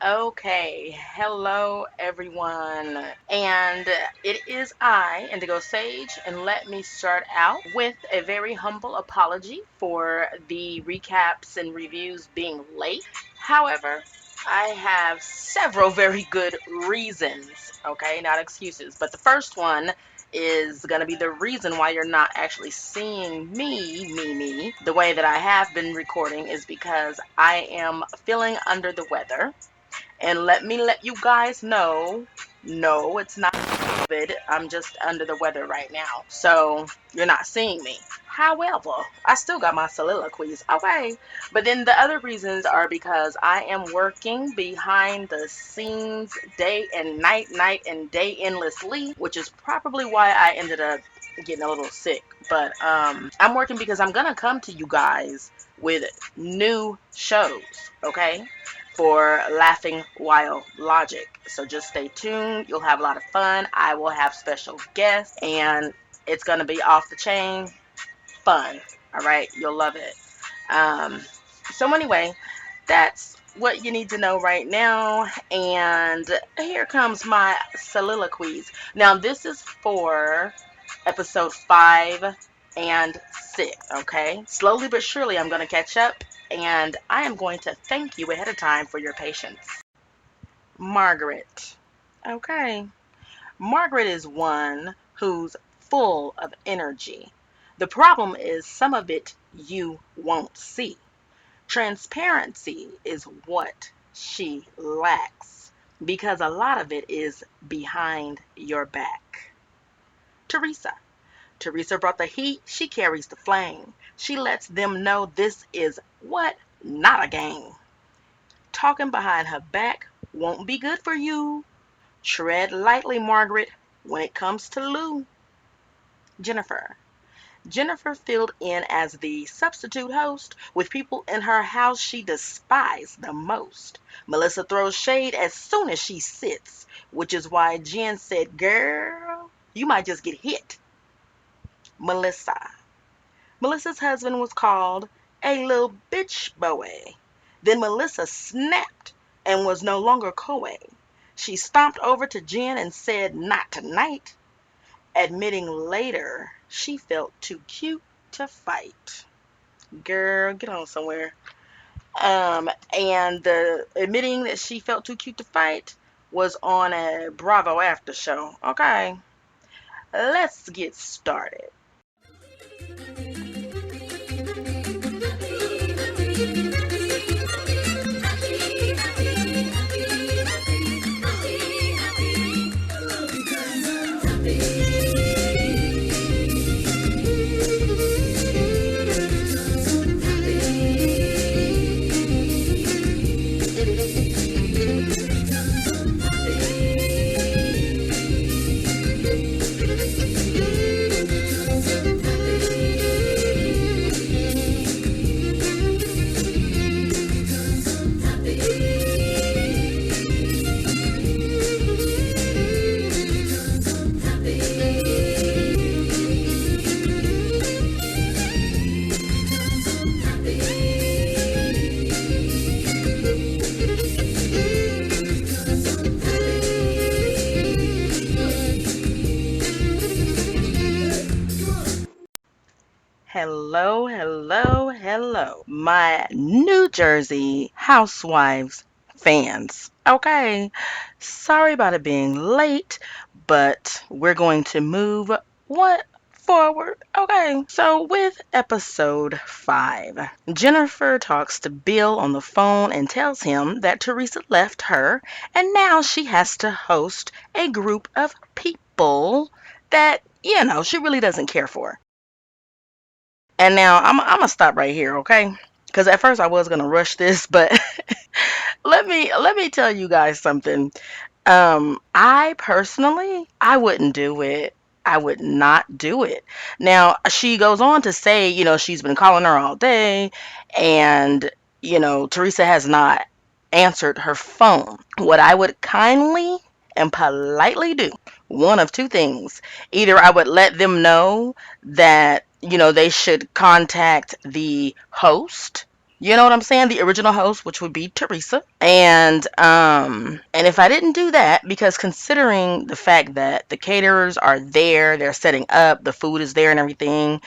Okay, hello everyone, and it is I, Indigo Sage, and let me start out with a very humble apology for the recaps and reviews being late. However, I have several very good reasons, okay, not excuses, but the first one is going to be the reason why you're not actually seeing me, the way that I have been recording is because I am feeling under the weather. And let me let you guys know, no, it's not COVID. I'm just under the weather right now. So you're not seeing me. However, I still got my soliloquies. Okay. But then the other reasons are because I am working behind the scenes day and night and day endlessly, which is probably why I ended up getting a little sick. But I'm working because I'm gonna come to you guys with new shows, okay? For Laughing While Logic. So just stay tuned. You'll have a lot of fun. I will have special guests, and it's going to be off the chain fun. All right, you'll love it. Um, so anyway, that's what you need to know right now. And here comes my soliloquies. Now this is for episode 5 and 6. Okay, slowly but surely I'm going to catch up, and I am going to thank you ahead of time for your patience. Margaret. Okay. Margaret is one who's full of energy. The problem is some of it you won't see. Transparency is what she lacks because a lot of it is behind your back. Teresa. Teresa brought the heat. She carries the flame. She lets them know this is what? Not a game. Talking behind her back won't be good for you. Tread lightly, Margaret, when it comes to Lou. Jennifer. Jennifer filled in as the substitute host with people in her house she despised the most. Melissa throws shade as soon as she sits, which is why Jen said, girl, you might just get hit. Melissa. Melissa's husband was called a little bitch boy. Then Melissa snapped and was no longer coy. She stomped over to Jen and said, not tonight, admitting later she felt too cute to fight. Girl, get on somewhere. And the admitting that she felt too cute to fight was on a Bravo after show. Okay, let's get started. Hello, hello, hello, my New Jersey housewives fans. Okay, sorry about it being late, but we're going to move what forward. Okay, so with episode 5, Jennifer talks to Bill on the phone and tells him that Teresa left her and now she has to host a group of people that, she really doesn't care for. And now I'm gonna stop right here, okay? Because at first I was gonna rush this, but let me tell you guys something. I personally, I wouldn't do it. I would not do it. Now she goes on to say, she's been calling her all day, and Teresa has not answered her phone. What I would kindly and politely do, one of two things. Either I would let them know that, they should contact the host, You know what I'm saying? The original host, which would be Teresa. And if I didn't do that, because considering the fact that the caterers are there, they're setting up, the food is there and everything,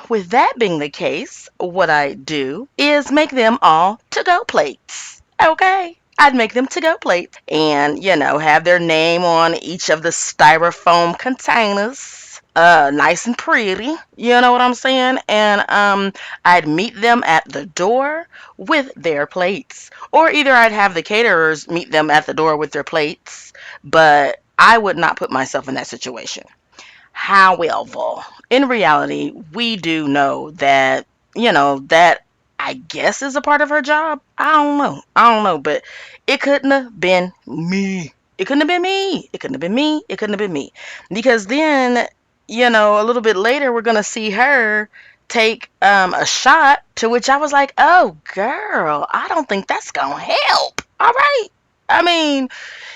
with that being the case, what I do is make them all to-go plates. Okay? I'd make them to-go plates and, have their name on each of the styrofoam containers. Nice and pretty. You know what I'm saying? And I'd meet them at the door with their plates. Or either I'd have the caterers meet them at the door with their plates, but I would not put myself in that situation. However, in reality, we do know that, that I guess is a part of her job. I don't know. I don't know, but it couldn't have been me. It couldn't have been me. It couldn't have been me. It couldn't have been me. Because then, a little bit later, we're going to see her take a shot, to which I was like, oh, girl, I don't think that's going to help. All right. I mean,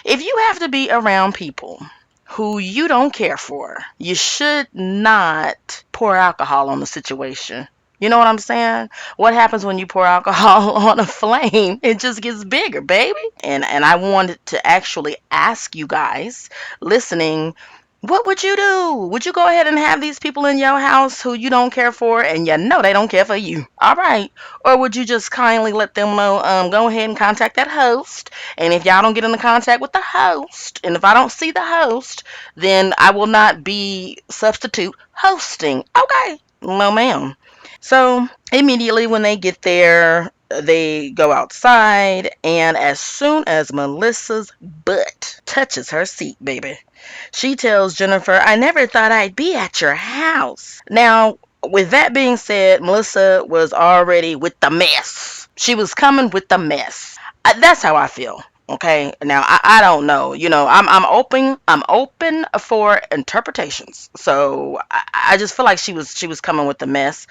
if you have to be around people who you don't care for, you should not pour alcohol on the situation. You know what I'm saying? What happens when you pour alcohol on a flame? It just gets bigger, baby. And I wanted to actually ask you guys listening, what would you do? Would you go ahead and have these people in your house who you don't care for and you know they don't care for you? All right. Or would you just kindly let them know, go ahead and contact that host? And if y'all don't get into contact with the host, and if I don't see the host, then I will not be substitute hosting. Okay. No, ma'am. So immediately when they get there, they go outside, and as soon as Melissa's butt touches her seat, baby, she tells Jennifer, I never thought I'd be at your house. Now, with that being said, Melissa was already with the mess. She was coming with the mess. That's how I feel. Okay. Now I don't know. I'm open for interpretations. So I just feel like she was coming with the mess.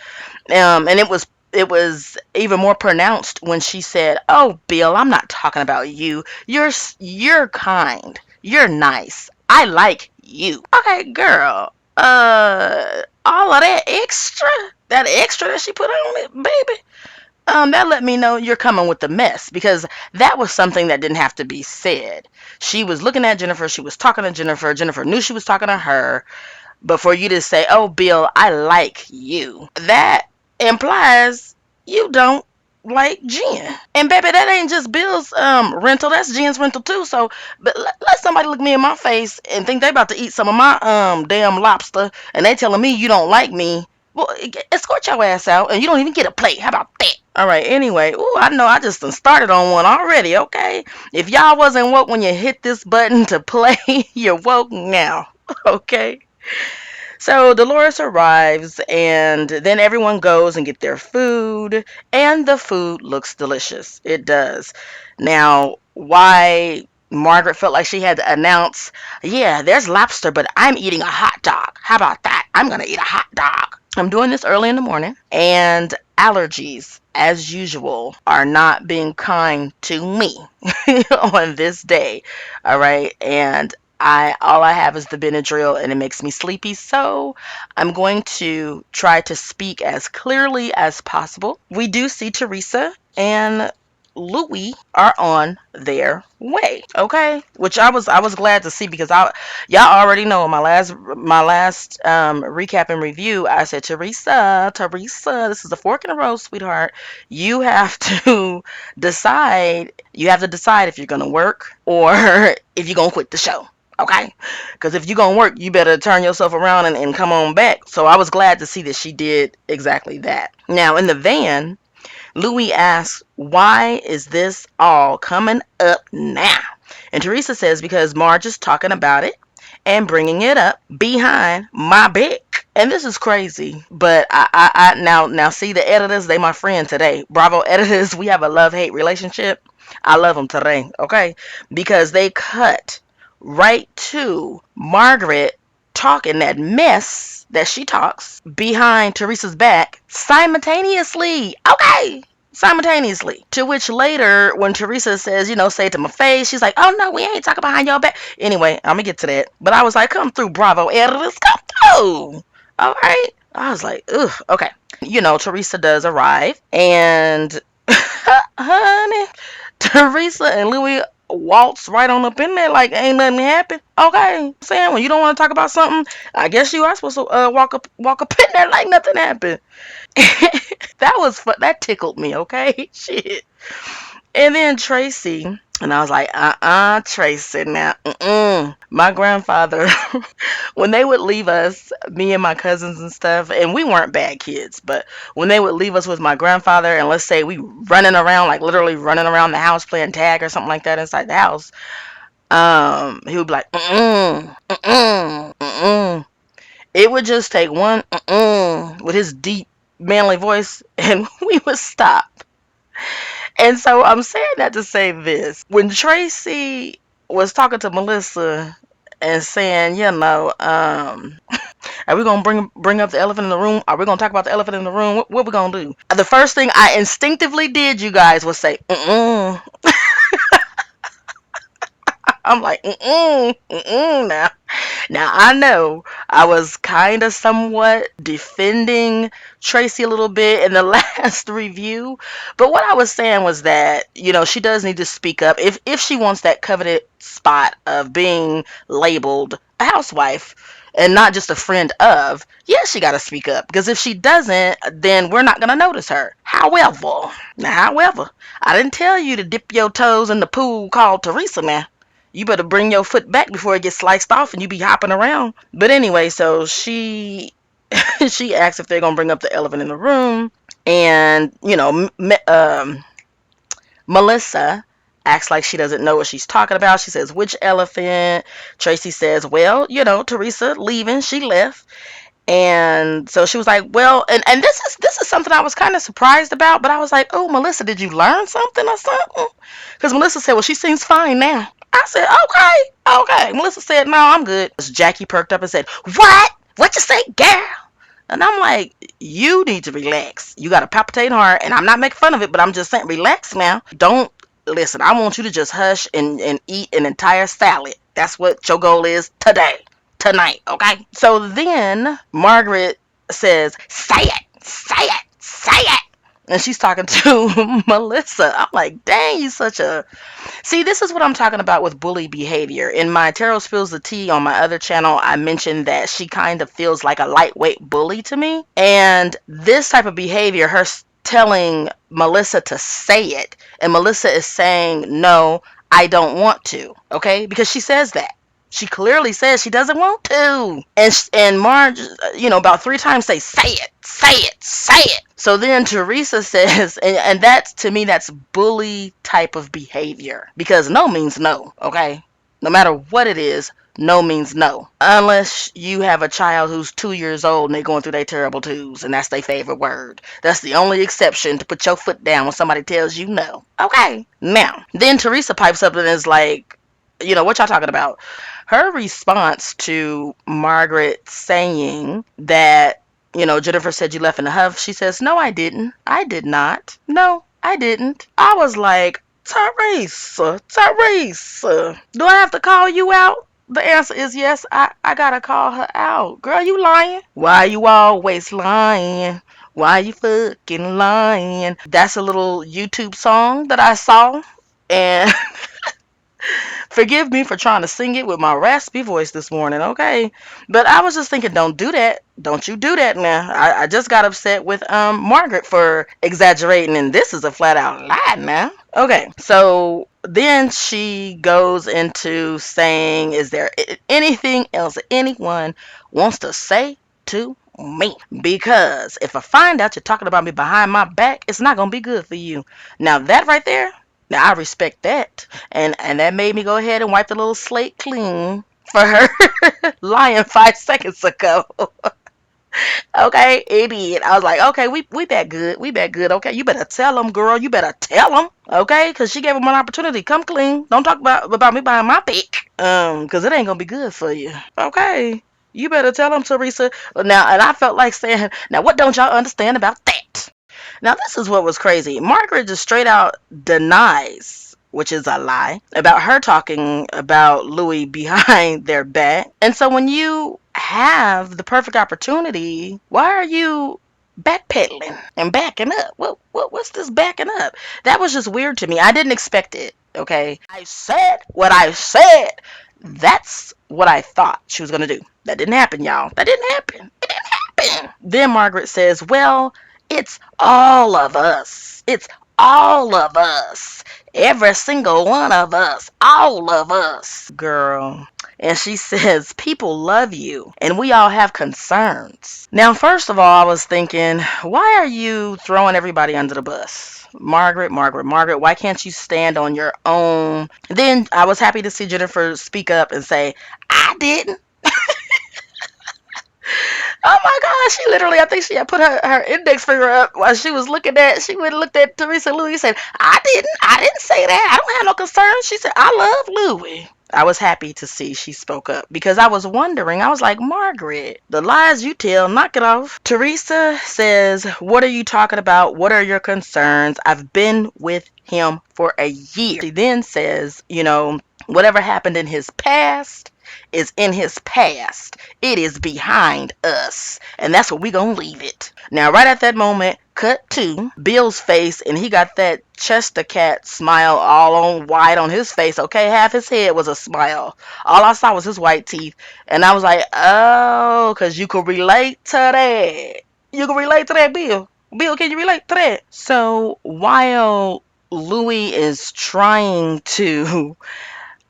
And it was even more pronounced when she said, "Oh, Bill, I'm not talking about you. You're kind. You're nice. I like you." Okay, girl. All of that extra that she put on it, baby. That let me know you're coming with the mess, because that was something that didn't have to be said. She was looking at Jennifer. She was talking to Jennifer. Jennifer knew she was talking to her. But for you to say, "Oh, Bill, I like you," that implies you don't like Jen. And baby, that ain't just Bill's rental. That's Jen's rental too. So, but let somebody look me in my face and think they about to eat some of my damn lobster, and they telling me you don't like me. Well, escort your ass out, and you don't even get a plate. How about that? All right. Anyway, ooh, I know I just done started on one already. Okay. If y'all wasn't woke when you hit this button to play, you're woke now. Okay. So Dolores arrives, and then everyone goes and get their food, and the food looks delicious. It does. Now, why Margaret felt like she had to announce, yeah, there's lobster, but I'm eating a hot dog. How about that? I'm going to eat a hot dog. I'm doing this early in the morning, and allergies, as usual, are not being kind to me on this day. All right. And all I have is the Benadryl, and it makes me sleepy, so I'm going to try to speak as clearly as possible. We do see Teresa and Louis are on their way. Okay, which I was glad to see, because y'all already know in my last recap and review, I said, Teresa, this is a fork in the road, sweetheart. You have to decide if you're gonna work or if you're gonna quit the show. Okay, because if you're gonna work, you better turn yourself around and come on back. So I was glad to see that she did exactly that. Now in the van, Louis asks, why is this all coming up now? And Teresa says, because Marge is talking about it and bringing it up behind my back. And this is crazy, but I now see the editors, they my friend today. Bravo editors, we have a love-hate relationship. I love them today, okay? Because they cut right to Margaret talking that mess that she talks behind Teresa's back simultaneously. Okay. Simultaneously. To which later, when Teresa says, say it to my face, she's like, oh no, we ain't talking behind your back. Anyway, I'm gonna get to that. But I was like, come through, Bravo editors, come through. All right. I was like, ugh, okay. Teresa does arrive, and Honey, Teresa and Louis waltz right on up in there like ain't nothing happened. Okay, I'm saying when you don't want to talk about something, I guess you are supposed to walk up in there like nothing happened. That was fun. That tickled me. Okay, shit. And then Tracy, and I was like, Tracy, now, my grandfather, when they would leave us, me and my cousins and stuff, and we weren't bad kids, but when they would leave us with my grandfather, and let's say we running around, like literally running around the house playing tag or something like that inside the house, he would be like, it would just take one, with his deep, manly voice, and we would stop. And so I'm saying that to say this. When Tracy was talking to Melissa and saying, are we gonna bring up the elephant in the room? Are we gonna talk about the elephant in the room? What we gonna do? The first thing I instinctively did, you guys, was say, I'm like, now. Now I know I was kind of somewhat defending Tracy a little bit in the last review, but what I was saying was that she does need to speak up if she wants that coveted spot of being labeled a housewife and not just a friend of. Yeah, she got to speak up because if she doesn't, then we're not gonna notice her. However, I didn't tell you to dip your toes in the pool called Teresa. Now you better bring your foot back before it gets sliced off and you be hopping around. But anyway, so she she asks if they're gonna bring up the elephant in the room, and Melissa acts like she doesn't know what she's talking about. She says, "Which elephant?" Tracy says, "Well, Teresa leaving. She left." And so she was like, well, and this is something I was kind of surprised about, but I was like, oh, Melissa, did you learn something or something? Because Melissa said, well, she seems fine now. I said, okay. Melissa said, no, I'm good. Jackie perked up and said, what you say, girl? And I'm like, you need to relax. You got a palpitating heart, and I'm not making fun of it, but I'm just saying, relax now. Don't listen. I want you to just hush and eat an entire salad. That's what your goal is tonight, okay? So then Margaret says, say it. And she's talking to Melissa. I'm like, dang, you such a... See, this is what I'm talking about with bully behavior. In my Tarot Spills the Tea on my other channel, I mentioned that she kind of feels like a lightweight bully to me. And this type of behavior, her telling Melissa to say it, and Melissa is saying, no, I don't want to, okay? Because she says that. She clearly says she doesn't want to. And Marge, about 3 times say it. So then Teresa says, and that's, to me, that's bully type of behavior. Because no means no, okay? No matter what it is, no means no. Unless you have a child who's 2 years old and they're going through their terrible twos, and that's their favorite word. That's the only exception, to put your foot down when somebody tells you no. Okay. Now, then Teresa pipes up and is like, what y'all talking about? Her response to Margaret saying that, Jennifer said you left in a huff, she says, no, I didn't. I did not. No, I didn't. I was like, Teresa, do I have to call you out? The answer is yes, I gotta call her out. Girl, you lying? Why you always lying? Why you fucking lying? That's a little YouTube song that I saw, and forgive me for trying to sing it with my raspy voice this morning, okay? But I was just thinking, don't do that. Don't you do that now. I just got upset with Margaret for exaggerating, and this is a flat out lie now. Okay, so then she goes into saying, is there anything else that anyone wants to say to me? Because if I find out you're talking about me behind my back, it's not going to be good for you. Now that right there, now I respect that. And that made me go ahead and wipe the little slate clean for her lying 5 seconds ago. Okay, it did. I was like, okay, we back good. We back good. Okay, you better tell them, girl. You better tell them. Okay, because she gave him an opportunity. Come clean. Don't talk about me behind my back. Because it ain't going to be good for you. Okay. You better tell them, Teresa. Now, and I felt like saying, now what don't y'all understand about that? Now, this is what was crazy. Margaret just straight out denies, which is a lie, about her talking about Louis behind their back. And so when you have the perfect opportunity, why are you backpedaling and backing up. What's this backing up? That was just weird to me. I didn't expect it. Okay, I said what I said. That's what I thought she was gonna do. That didn't happen, y'all. That didn't happen. It didn't happen. Then Margaret says, "Well, it's all of us. It's all of us. Every single one of us. All of us, girl." And she says, "People love you, and we all have concerns." Now, first of all, I was thinking, why are you throwing everybody under the bus? Margaret, Margaret, Margaret, why can't you stand on your own? Then I was happy to see Jennifer speak up and say, "I didn't." Oh my gosh, she literally, I think she had put her index finger up while she was looking at, she went and looked at Teresa and Louis and said, I didn't say that. I don't have no concerns. She said, "I love Louis." I was happy to see she spoke up because I was wondering, I was like, Margaret, the lies you tell, knock it off. Teresa says, "What are you talking about? What are your concerns? I've been with him for a year." She then says, whatever happened in his past is in his past. It is behind us. And that's where we gonna leave it. Now, right at that moment, cut to Bill's face, and he got that Chester cat smile all on white on his face. Okay, half his head was a smile. All I saw was his white teeth. And I was like, oh, because you could relate to that. You can relate to that, Bill. Bill, can you relate to that? So while Louis is trying to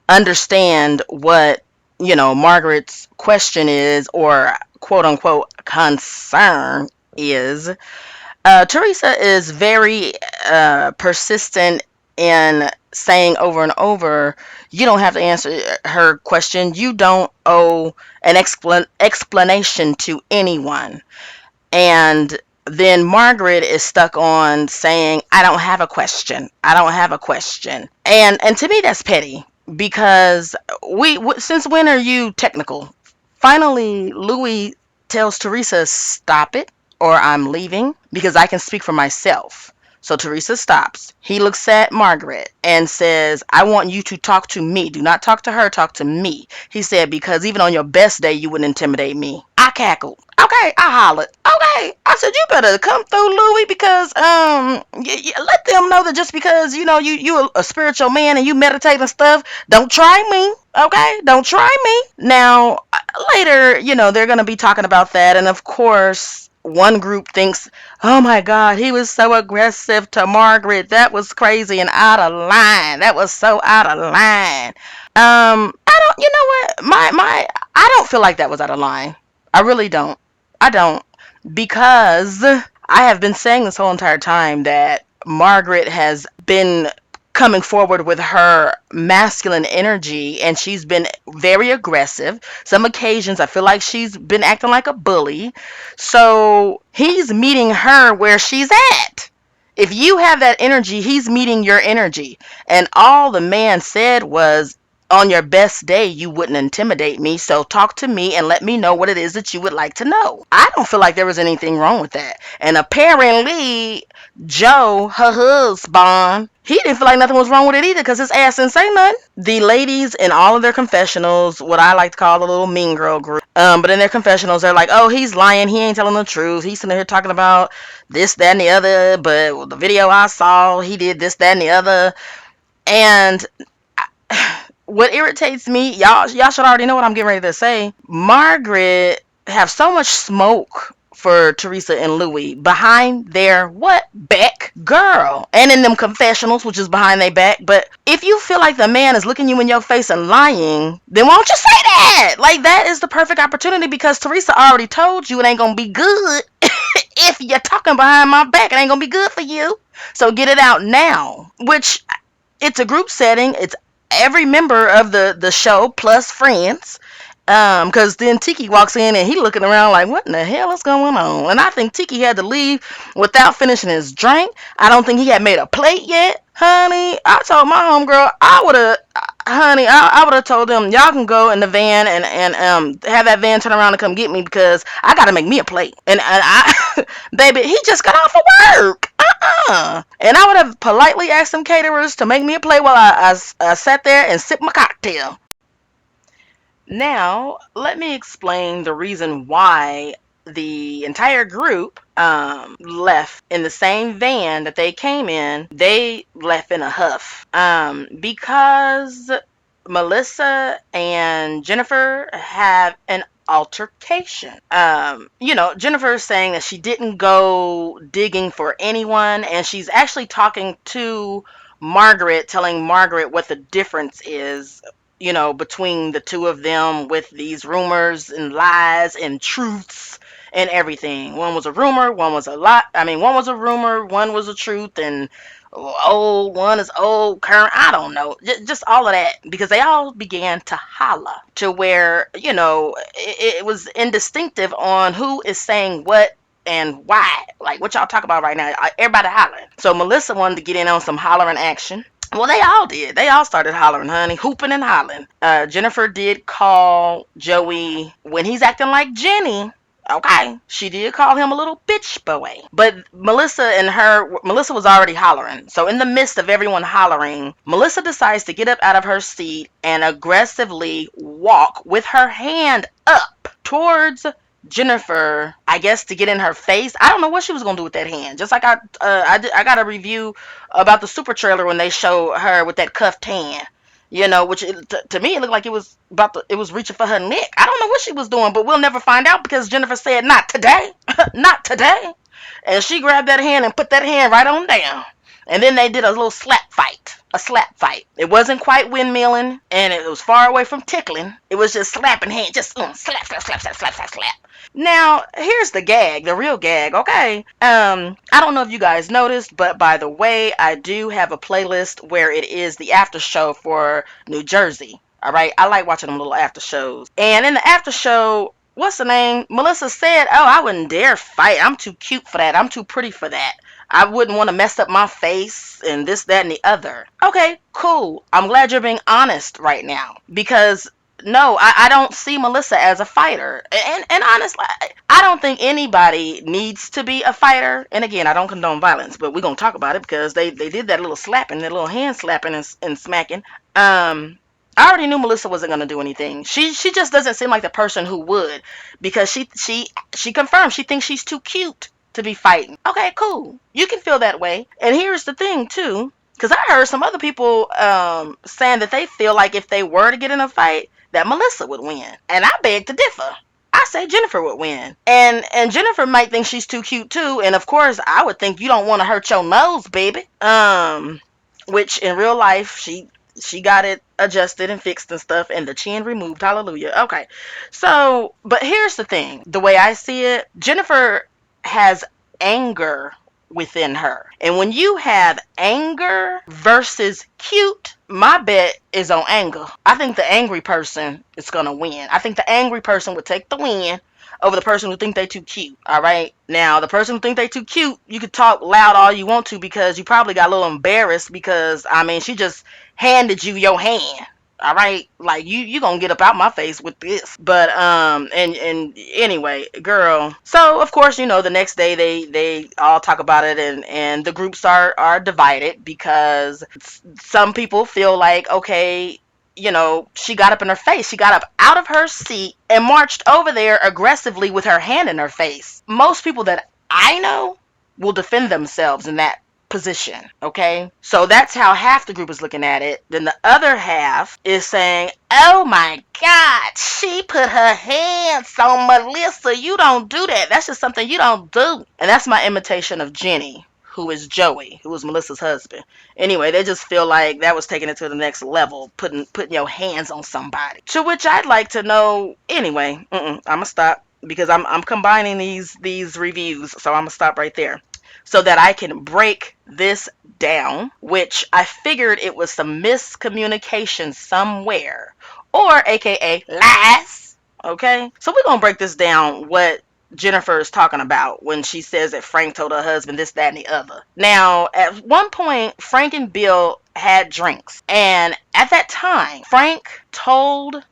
understand what Margaret's question is, or quote unquote concern is, Teresa is very persistent in saying over and over, you don't have to answer her question. You don't owe an explanation to anyone. And then Margaret is stuck on saying, "I don't have a question. I don't have a question." And to me that's petty, because since when are you technical? Finally, Louis tells Teresa, "Stop it, or I'm leaving because I can speak for myself." So Teresa stops. He looks at Margaret and says, "I want you to talk to me. Do not talk to her, talk to me." He said, "Because even on your best day, you wouldn't intimidate me." I cackled. Okay, I hollered. Okay, I said, "You better come through, Louis, because let them know that just because you a spiritual man and you meditate and stuff, don't try me. Okay, don't try me." Now later, they're gonna be talking about that, and of course, one group thinks, "Oh my God, he was so aggressive to Margaret. That was crazy and out of line. That was so out of line." I don't. You know what? I don't feel like that was out of line. I really don't. I don't, because I have been saying this whole entire time that Margaret has been coming forward with her masculine energy, and she's been very aggressive. Some occasions I feel like she's been acting like a bully. So he's meeting her where she's at. If you have that energy, he's meeting your energy. And all the man said was, "On your best day, you wouldn't intimidate me, so talk to me and let me know what it is that you would like to know." I don't feel like there was anything wrong with that. And apparently, Joe, her husband, he didn't feel like nothing was wrong with it either, because his ass didn't say nothing. The ladies in all of their confessionals, what I like to call the little mean girl group, but in their confessionals, they're like, "Oh, he's lying. He ain't telling the truth. He's sitting here talking about this, that, and the other, but the video I saw, he did this, that, and the other." And what irritates me, y'all should already know what I'm getting ready to say. Margaret have so much smoke for Teresa and Louis behind their what back, girl, and in them confessionals, which is behind their back. But if you feel like the man is looking you in your face and lying, then why don't you say that? Like, that is the perfect opportunity, because Teresa already told you it ain't gonna be good. If you're talking behind my back, it ain't gonna be good for you. So get it out now. Which, it's a group setting. It's every member of the show plus friends. Because then Tiki walks in and he looking around like, what in the hell is going on? And I think Tiki had to leave without finishing his drink. I don't think he had made a plate yet. Honey, I told my homegirl, I would have told them, y'all can go in the van and have that van turn around and come get me, because I gotta make me a plate. And I baby, he just got off of work. And I would have politely asked some caterers to make me a plate while I sat there and sipped my cocktail. Now, let me explain the reason why the entire group left in the same van that they came in. They left in a huff because Melissa and Jennifer have an altercation. Jennifer is saying that she didn't go digging for anyone, and she's actually talking to Margaret, telling Margaret what the difference is, between the two of them with these rumors and lies and truths and everything. One was a rumor, one was a lie. I mean, one was a rumor, one was a truth, and old, one is old, current, I don't know. Just all of that, because they all began to holla to where, it was indistinctive on who is saying what and why. Like what y'all talk about right now, everybody hollering. So Melissa wanted to get in on some hollering action. Well, they all did. They all started hollering, honey, hooping and hollering. Jennifer did call Joey when he's acting like Jenny. Okay, she did call him a little bitch boy. But Melissa was already hollering. So in the midst of everyone hollering, Melissa decides to get up out of her seat and aggressively walk with her hand up towards Jennifer, I guess, to get in her face. I don't know what she was gonna do with that hand. Just like I got a review about the super trailer when they show her with that cuffed hand. Which to me it looked like it was reaching for her neck. I don't know what she was doing, but we'll never find out because Jennifer said, "Not today, not today," and she grabbed that hand and put that hand right on down. And then they did a little slap fight. A slap fight. It wasn't quite windmilling, and it was far away from tickling. It was just slapping hand, just slap, slap, slap, slap, slap, slap, slap. Now, here's the gag, the real gag, okay? I don't know if you guys noticed, but by the way, I do have a playlist where it is the after show for New Jersey. All right, I like watching them little after shows. And in the after show, what's the name? Melissa said, "Oh, I wouldn't dare fight. I'm too cute for that. I'm too pretty for that. I wouldn't want to mess up my face and this, that, and the other." Okay, cool. I'm glad you're being honest right now, because no, I don't see Melissa as a fighter. And honestly, I don't think anybody needs to be a fighter. And again, I don't condone violence, but we're going to talk about it because they did that little slapping, that little hand slapping and smacking. I already knew Melissa wasn't going to do anything. She just doesn't seem like the person who would, because she confirmed she thinks she's too cute to be fighting. Okay, cool. You can feel that way. And here's the thing, too, because I heard some other people saying that they feel like if they were to get in a fight, that Melissa would win. And I beg to differ. I say Jennifer would win. And Jennifer might think she's too cute, too. And, of course, I would think you don't want to hurt your nose, baby. Which, in real life, she got it adjusted and fixed and stuff, and the chin removed. Hallelujah. Okay. So, but here's the thing. The way I see it, Jennifer has anger within her. And when you have anger versus cute, my bet is on anger. I think the angry person is going to win. I think the angry person would take the win over the person who think they too cute. All right. Now, the person who think they too cute, you could talk loud all you want to, because you probably got a little embarrassed because, I mean, she just handed you your hand. All right, like you gonna get up out my face with this. But and anyway, girl. So of course, the next day they all talk about it, and the groups are divided, because some people feel like, okay, she got up in her face. She got up out of her seat and marched over there aggressively with her hand in her face. Most people that I know will defend themselves in that position. Okay, so that's how half the group is looking at it. Then the other half is saying, "Oh my God, she put her hands on Melissa. You don't do that. That's just something you don't do." And that's my imitation of Jenny, who is Joey, who is Melissa's husband. Anyway, they just feel like that was taking it to the next level, putting your hands on somebody. To which I'd like to know. Anyway, I'm gonna stop, because I'm combining these reviews, so I'm gonna stop right there, so that I can break this down, which I figured it was some miscommunication somewhere, or AKA lies. Okay, so we're gonna break this down, what Jennifer is talking about when she says that Frank told her husband this, that, and the other. Now, at one point, Frank and Bill had drinks, and at that time, Frank told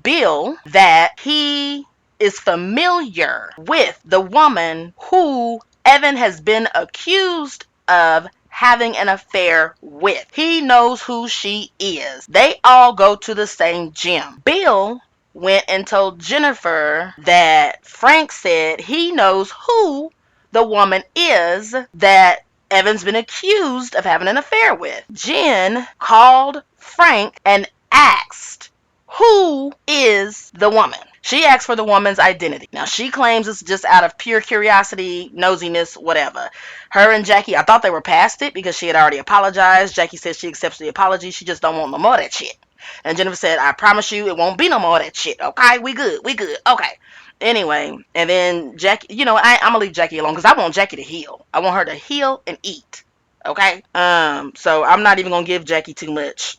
Bill that he is familiar with the woman who Evan has been accused of having an affair with. He knows who she is. They all go to the same gym. Bill went and told Jennifer that Frank said he knows who the woman is that Evan's been accused of having an affair with. Jen called Frank and asked, who is the woman? She asked for the woman's identity. Now, she claims it's just out of pure curiosity, nosiness, whatever. Her and Jackie, I thought they were past it because she had already apologized. Jackie said she accepts the apology. She just don't want no more of that shit. And Jennifer said, I promise you it won't be no more of that shit. Okay, we good. Okay. Anyway, and then Jackie, I'm gonna leave Jackie alone because I want Jackie to heal. I want her to heal and eat. Okay? So I'm not even gonna give Jackie too much.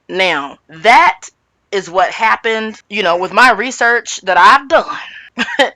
Now, that is what happened, with my research that I've done.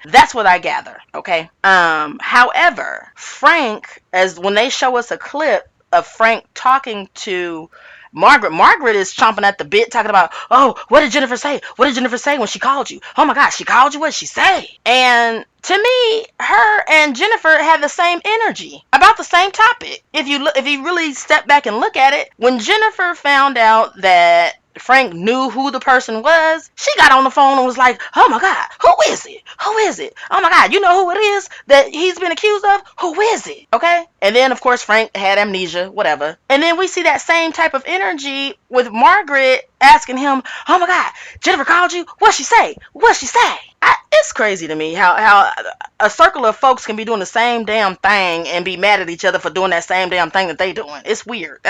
That's what I gather, okay? However, Frank, as when they show us a clip of Frank talking to Margaret is chomping at the bit, talking about, oh, what did Jennifer say? What did Jennifer say when she called you? Oh my gosh, she called you? What did she say? And to me, her and Jennifer had the same energy about the same topic. If you really step back and look at it, when Jennifer found out that Frank knew who the person was, she got on the phone and was like, oh my God, who is it? Who is it? Oh my God, you know who it is that he's been accused of? Who is it? Okay? And then, of course, Frank had amnesia, whatever. And then we see that same type of energy with Margaret asking him, oh my God, Jennifer called you? What'd she say? What'd she say? It's crazy to me how a circle of folks can be doing the same damn thing and be mad at each other for doing that same damn thing that they doing. It's weird.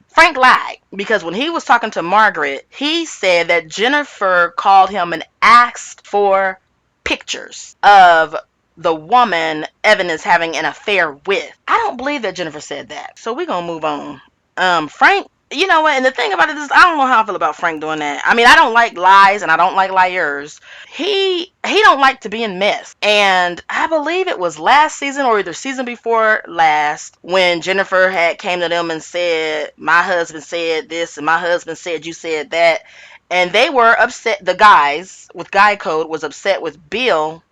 Frank lied because when he was talking to Margaret, he said that Jennifer called him and asked for pictures of the woman Evan is having an affair with. I don't believe that Jennifer said that. So we're going to move on. Frank, you know what? And the thing about it is, I don't know how I feel about Frank doing that. I mean, I don't like lies and I don't like liars. He don't like to be in mess. And I believe it was last season or either season before last when Jennifer had came to them and said, my husband said this and my husband said you said that. And they were upset. The guys with Guy Code was upset with Bill.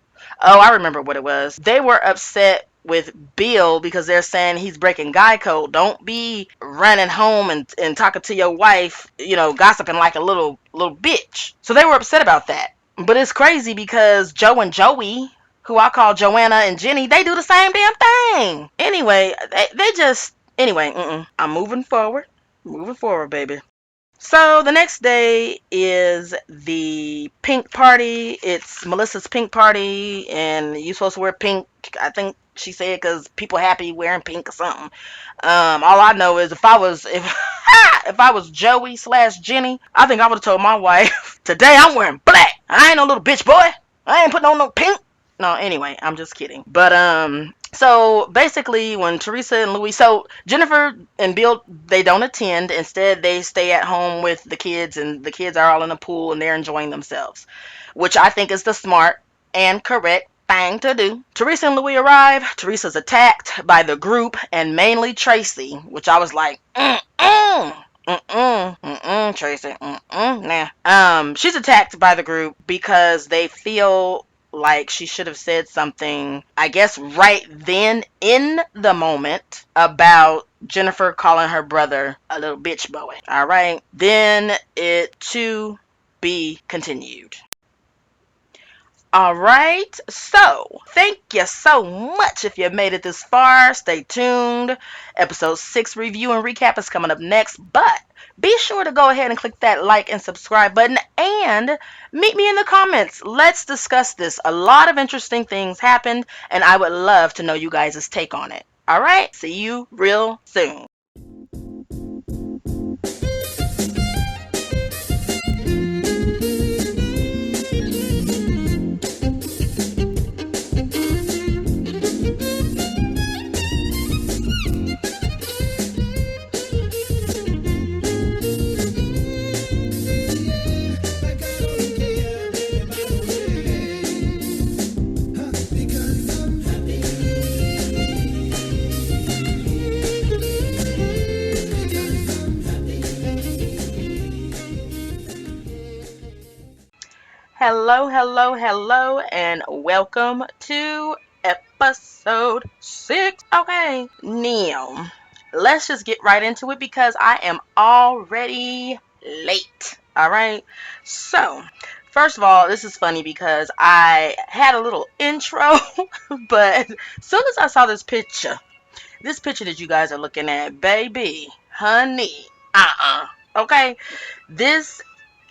Oh, I remember what it was. They were upset with Bill because they're saying he's breaking guy code. Don't be running home and talking to your wife, gossiping like a little bitch. So they were upset about that. But it's crazy because Joe and Joey, who I call Joanna and Jenny, they do the same damn thing. Anyway, I'm moving forward. Moving forward, baby. So the next day is the pink party. It's Melissa's pink party, and you're supposed to wear pink. I think she said because people happy wearing pink or something. All I know is if I was Joey / Jenny, I think I would have told my wife, today I'm wearing black. I ain't no little bitch boy. I ain't putting on no pink. No, anyway, I'm just kidding. But so basically when Teresa and Louis, so Jennifer and Bill, they don't attend. Instead, they stay at home with the kids, and the kids are all in the pool and they're enjoying themselves, which I think is the smart and correct thing to do. Teresa and Louis arrive. Teresa's attacked by the group and mainly Tracy, which I was like, Tracy, nah. She's attacked by the group because they feel like she should have said something, I guess, right then in the moment about Jennifer calling her brother a little bitch boy. All right. Then it to be continued. All right, so thank you so much if you made it this far. Stay tuned. Episode 6 review and recap is coming up next, but be sure to go ahead and click that like and subscribe button and meet me in the comments. Let's discuss this. A lot of interesting things happened, and I would love to know you guys' take on it. All right, see you real soon. Hello, and welcome to episode 6. Okay, now, let's just get right into it because I am already late. All right, so First of all, this is funny because I had a little intro, but as soon as I saw this picture that you guys are looking at, baby, honey, okay, this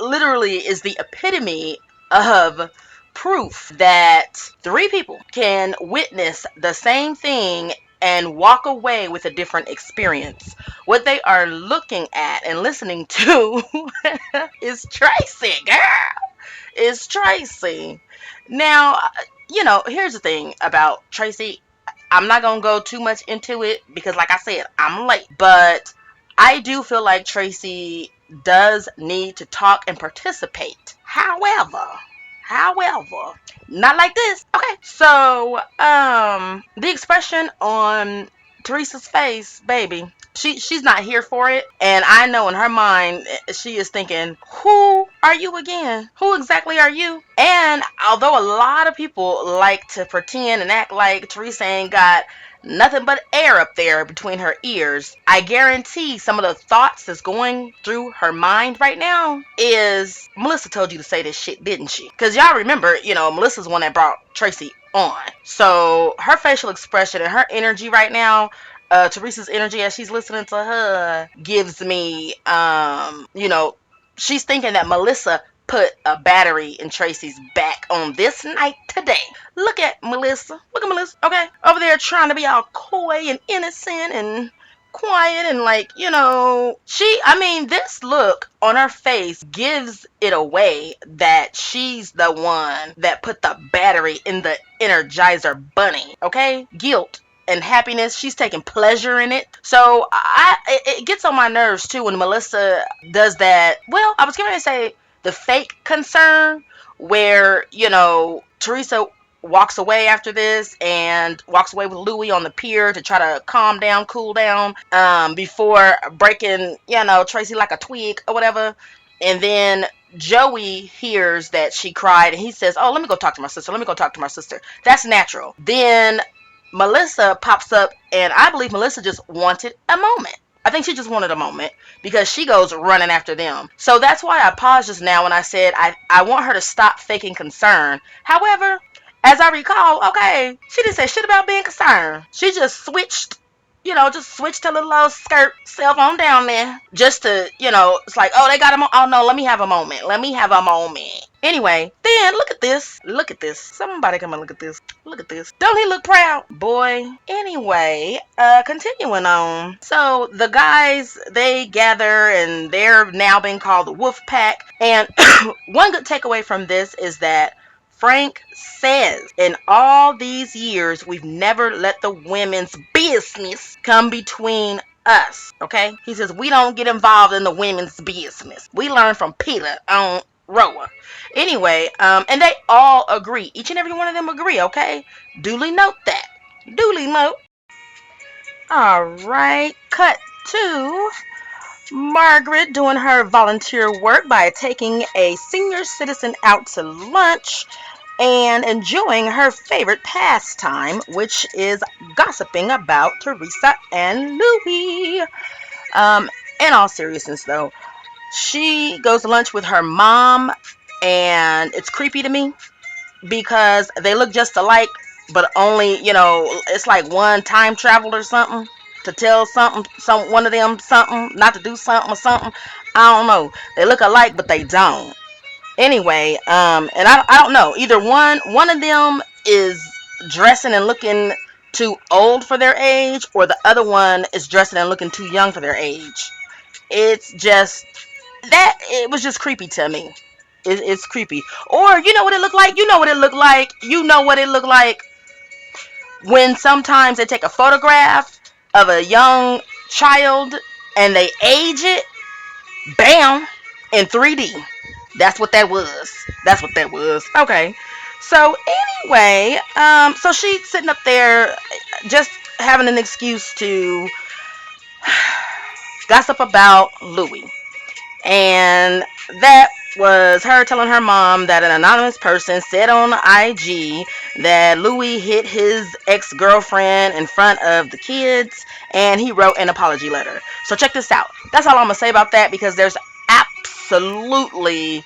literally is the epitome of proof that three people can witness the same thing and walk away with a different experience. What they are looking at and listening to is Tracy, girl. Is Tracy. Now, here's the thing about Tracy. I'm not going to go too much into it because, like I said, I'm late. But I do feel like Tracy does need to talk and participate. However, not like this. Okay. So, the expression on Teresa's face, baby, she's not here for it, and I know in her mind she is thinking, "Who are you again? Who exactly are you?" And although a lot of people like to pretend and act like Teresa ain't got nothing but air up there between her ears, I guarantee some of the thoughts that's going through her mind right now is, Melissa told you to say this shit, didn't she? Because y'all remember, Melissa's the one that brought Tracy on. So her facial expression and her energy right now, Teresa's energy as she's listening to her, gives me, she's thinking that Melissa put a battery in Tracy's back on this night today. Look at Melissa. Look at Melissa. Okay. Over there trying to be all coy and innocent and quiet and this look on her face gives it away that she's the one that put the battery in the Energizer bunny. Okay. Guilt and happiness, she's taking pleasure in it. So it gets on my nerves too when Melissa does that. Well, I was going to say the fake concern where, Teresa walks away after this and walks away with Louis on the pier to try to calm down, cool down, before breaking, Tracy like a twig or whatever. And then Joey hears that she cried and he says, "Oh, let me go talk to my sister. That's natural. Then Melissa pops up, and I believe Melissa just wanted a moment. I think she just wanted a moment because she goes running after them. So that's why I paused just now when I said I want her to stop faking concern. However, as I recall, okay, she didn't say shit about being concerned. She just switched, her little old skirt self on down there just to, it's like, oh, they got a moment. Oh, no, let me have a moment. Anyway, then look at this. Somebody come and look at this. Don't he look proud? Boy. Anyway, continuing on. So the guys, they gather and they're now being called the Wolf Pack. And one good takeaway from this is that Frank says, in all these years, we've never let the women's business come between us. Okay? He says, we don't get involved in the women's business. We learn from Peter on Roa. Anyway, and they all agree. Each and every one of them agree, okay? Duly note that. All right. Cut to Margaret doing her volunteer work by taking a senior citizen out to lunch and enjoying her favorite pastime, which is gossiping about Teresa and Louis. In all seriousness, though, she goes to lunch with her mom, and it's creepy to me because they look just alike, but only, it's like one time traveled or something to tell one of them something, not to do something or something. I don't know. They look alike, but they don't. Anyway, and I don't know. Either one of them is dressing and looking too old for their age, or the other one is dressing and looking too young for their age. It's just it was just creepy to me. It's creepy. Or you know what it looked like? You know what it looked like when sometimes they take a photograph of a young child and they age it, bam, in 3D. That's what that was. Okay. So anyway, so she's sitting up there just having an excuse to gossip about Louis. And that was her telling her mom that an anonymous person said on IG that Louis hit his ex-girlfriend in front of the kids, and he wrote an apology letter. So check this out. That's all I'm going to say about that, because there's absolutely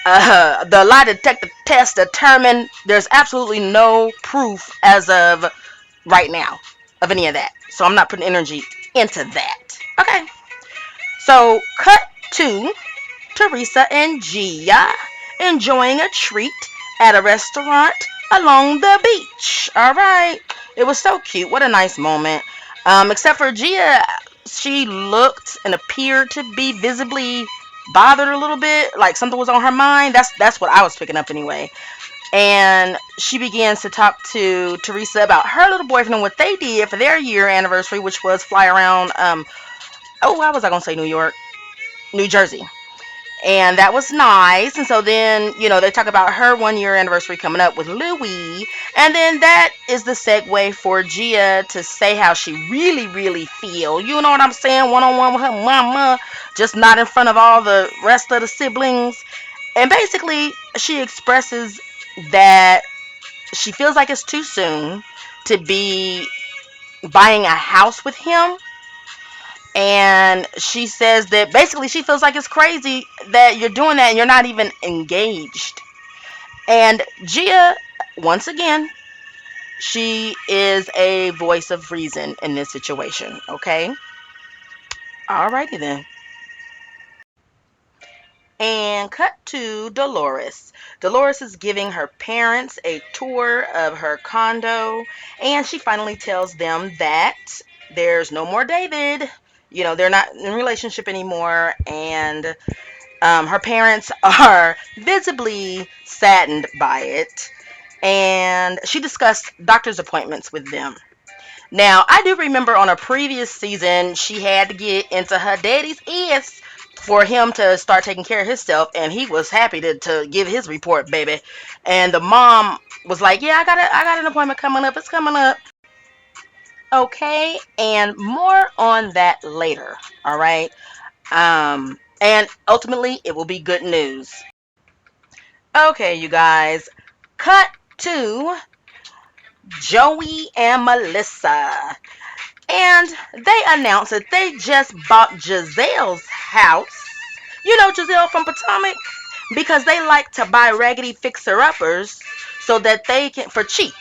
The lie detector test determined there's absolutely no proof as of right now of any of that. So I'm not putting energy into that. Okay. So cut to Teresa and Gia enjoying a treat at a restaurant along the beach. All right. It was so cute. What a nice moment. Except for Gia, she looked and appeared to be visibly bothered a little bit, like something was on her mind. That's what I was picking up anyway. And she begins to talk to Teresa about her little boyfriend and what they did for their year anniversary, which was fly around. Oh, how was I gonna say New York, New Jersey? And that was nice. And so then, they talk about her 1 year anniversary coming up with Louis. And then that is the segue for Gia to say how she really, really feel. You know what I'm saying? One on one with her mama, just not in front of all the rest of the siblings. And basically, she expresses that she feels like it's too soon to be buying a house with him. And she says that basically she feels like it's crazy that you're doing that and you're not even engaged. And Gia, once again, she is a voice of reason in this situation. Okay. Alrighty then. And cut to Dolores. Dolores is giving her parents a tour of her condo, and she finally tells them that there's no more David. They're not in a relationship anymore, and her parents are visibly saddened by it. And she discussed doctor's appointments with them. Now, I do remember on a previous season, she had to get into her daddy's ears for him to start taking care of himself, and he was happy to give his report, baby. And the mom was like, "Yeah, I got an appointment coming up. It's coming up." Okay, and more on that later. All right. And ultimately, it will be good news. Okay, you guys, cut to Joey and Melissa. And they announced that they just bought Giselle's house. You know Giselle from Potomac? Because they like to buy raggedy fixer-uppers so that they can, for cheap.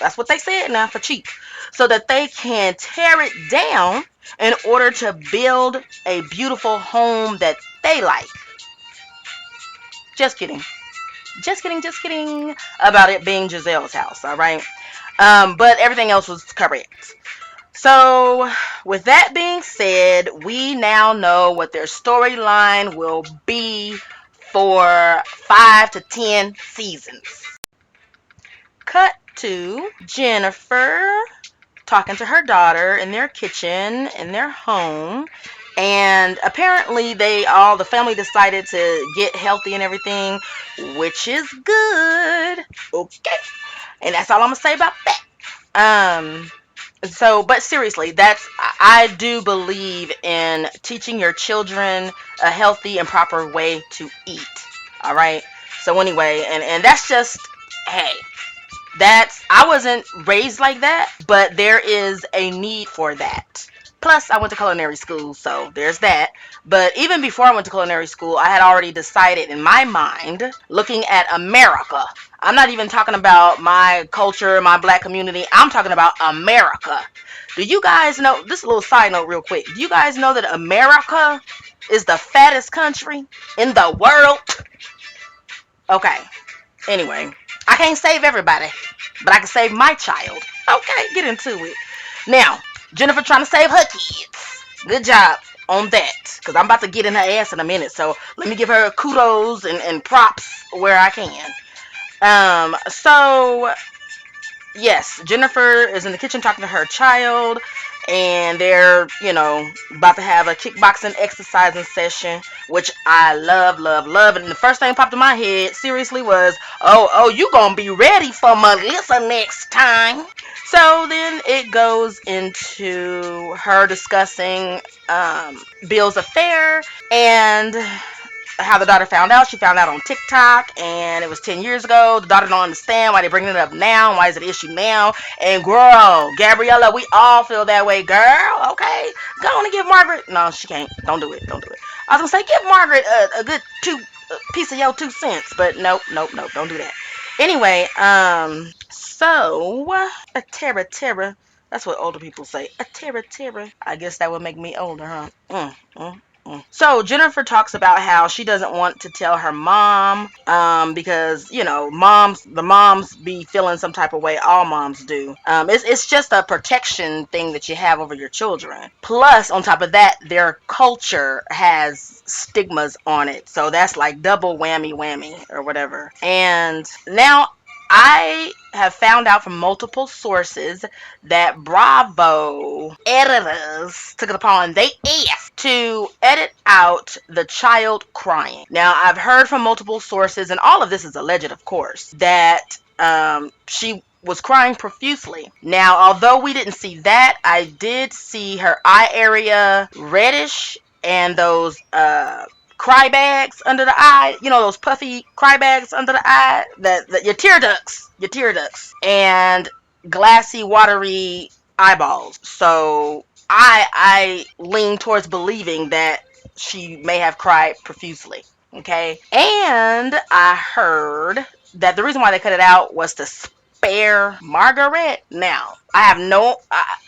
That's what they said now, for cheap. So that they can tear it down in order to build a beautiful home that they like. Just kidding. Just kidding about it being Giselle's house, all right? But everything else was correct. So, with that being said, we now know what their storyline will be for 5 to 10 seasons. Cut to Jennifer talking to her daughter in their kitchen, in their home. And apparently the family decided to get healthy and everything, which is good. Okay. And that's all I'm going to say about that. So, but seriously, I do believe in teaching your children a healthy and proper way to eat. All right. So anyway, and that's just, hey, I wasn't raised like that, but there is a need for that. Plus, I went to culinary school, so there's that. But even before I went to culinary school, I had already decided in my mind, looking at America. I'm not even talking about my culture, my black community. I'm talking about America. Do you guys know, this is a little side note real quick. Do you guys know that America is the fattest country in the world? Okay. Anyway, I can't save everybody, but I can save my child. Okay, get into it. Now, Jennifer trying to save her kids. Good job on that, because I'm about to get in her ass in a minute. So let me give her kudos and props where I can. So yes, Jennifer is in the kitchen talking to her child, and they're, about to have a kickboxing exercising session, which I love, love, love. And the first thing popped in my head, seriously, was, oh, you gonna be ready for Melissa next time. So then it goes into her discussing Bill's affair and how the daughter found out. She found out on TikTok, and it was 10 years ago. The daughter don't understand why they're bringing it up now. Why is it an issue now? And girl, Gabriella, we all feel that way, girl. Okay, go on and give Margaret. No, she can't. Don't do it. Don't do it. I was gonna say give Margaret a good piece of your 2 cents. But nope, nope, nope, don't do that. Anyway, so a terra. That's what older people say. A terra. I guess that would make me older, huh? So Jennifer talks about how she doesn't want to tell her mom, because the moms be feeling some type of way. All moms do. It's just a protection thing that you have over your children. Plus, on top of that, their culture has stigmas on it, so that's like double whammy or whatever. And now I have found out from multiple sources that Bravo editors took it upon they asked to edit out the child crying. Now, I've heard from multiple sources, and all of this is alleged, of course, that she was crying profusely. Now, although we didn't see that, I did see her eye area reddish and those cry bags under the eye, those puffy cry bags under the eye, that your tear ducts, and glassy, watery eyeballs. So I lean towards believing that she may have cried profusely. Okay, and I heard that the reason why they cut it out was to spare Margaret. Now, I have no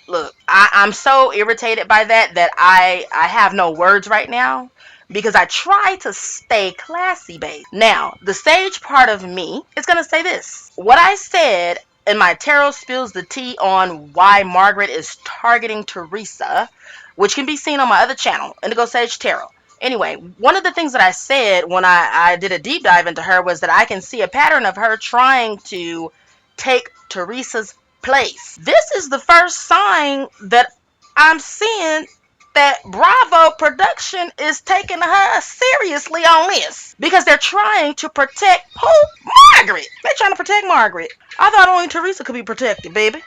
look. I'm so irritated by that I have no words right now, because I try to stay classy, babe. Now, the sage part of me is gonna say this. What I said in my tarot spills the tea on why Margaret is targeting Teresa, which can be seen on my other channel, Indigo Sage Tarot. Anyway, one of the things that I said when I did a deep dive into her was that I can see a pattern of her trying to take Teresa's place. This is the first sign that I'm seeing that Bravo production is taking her seriously on this, because they're trying to protect who? Margaret. They're trying to protect Margaret. I thought only Teresa could be protected, baby.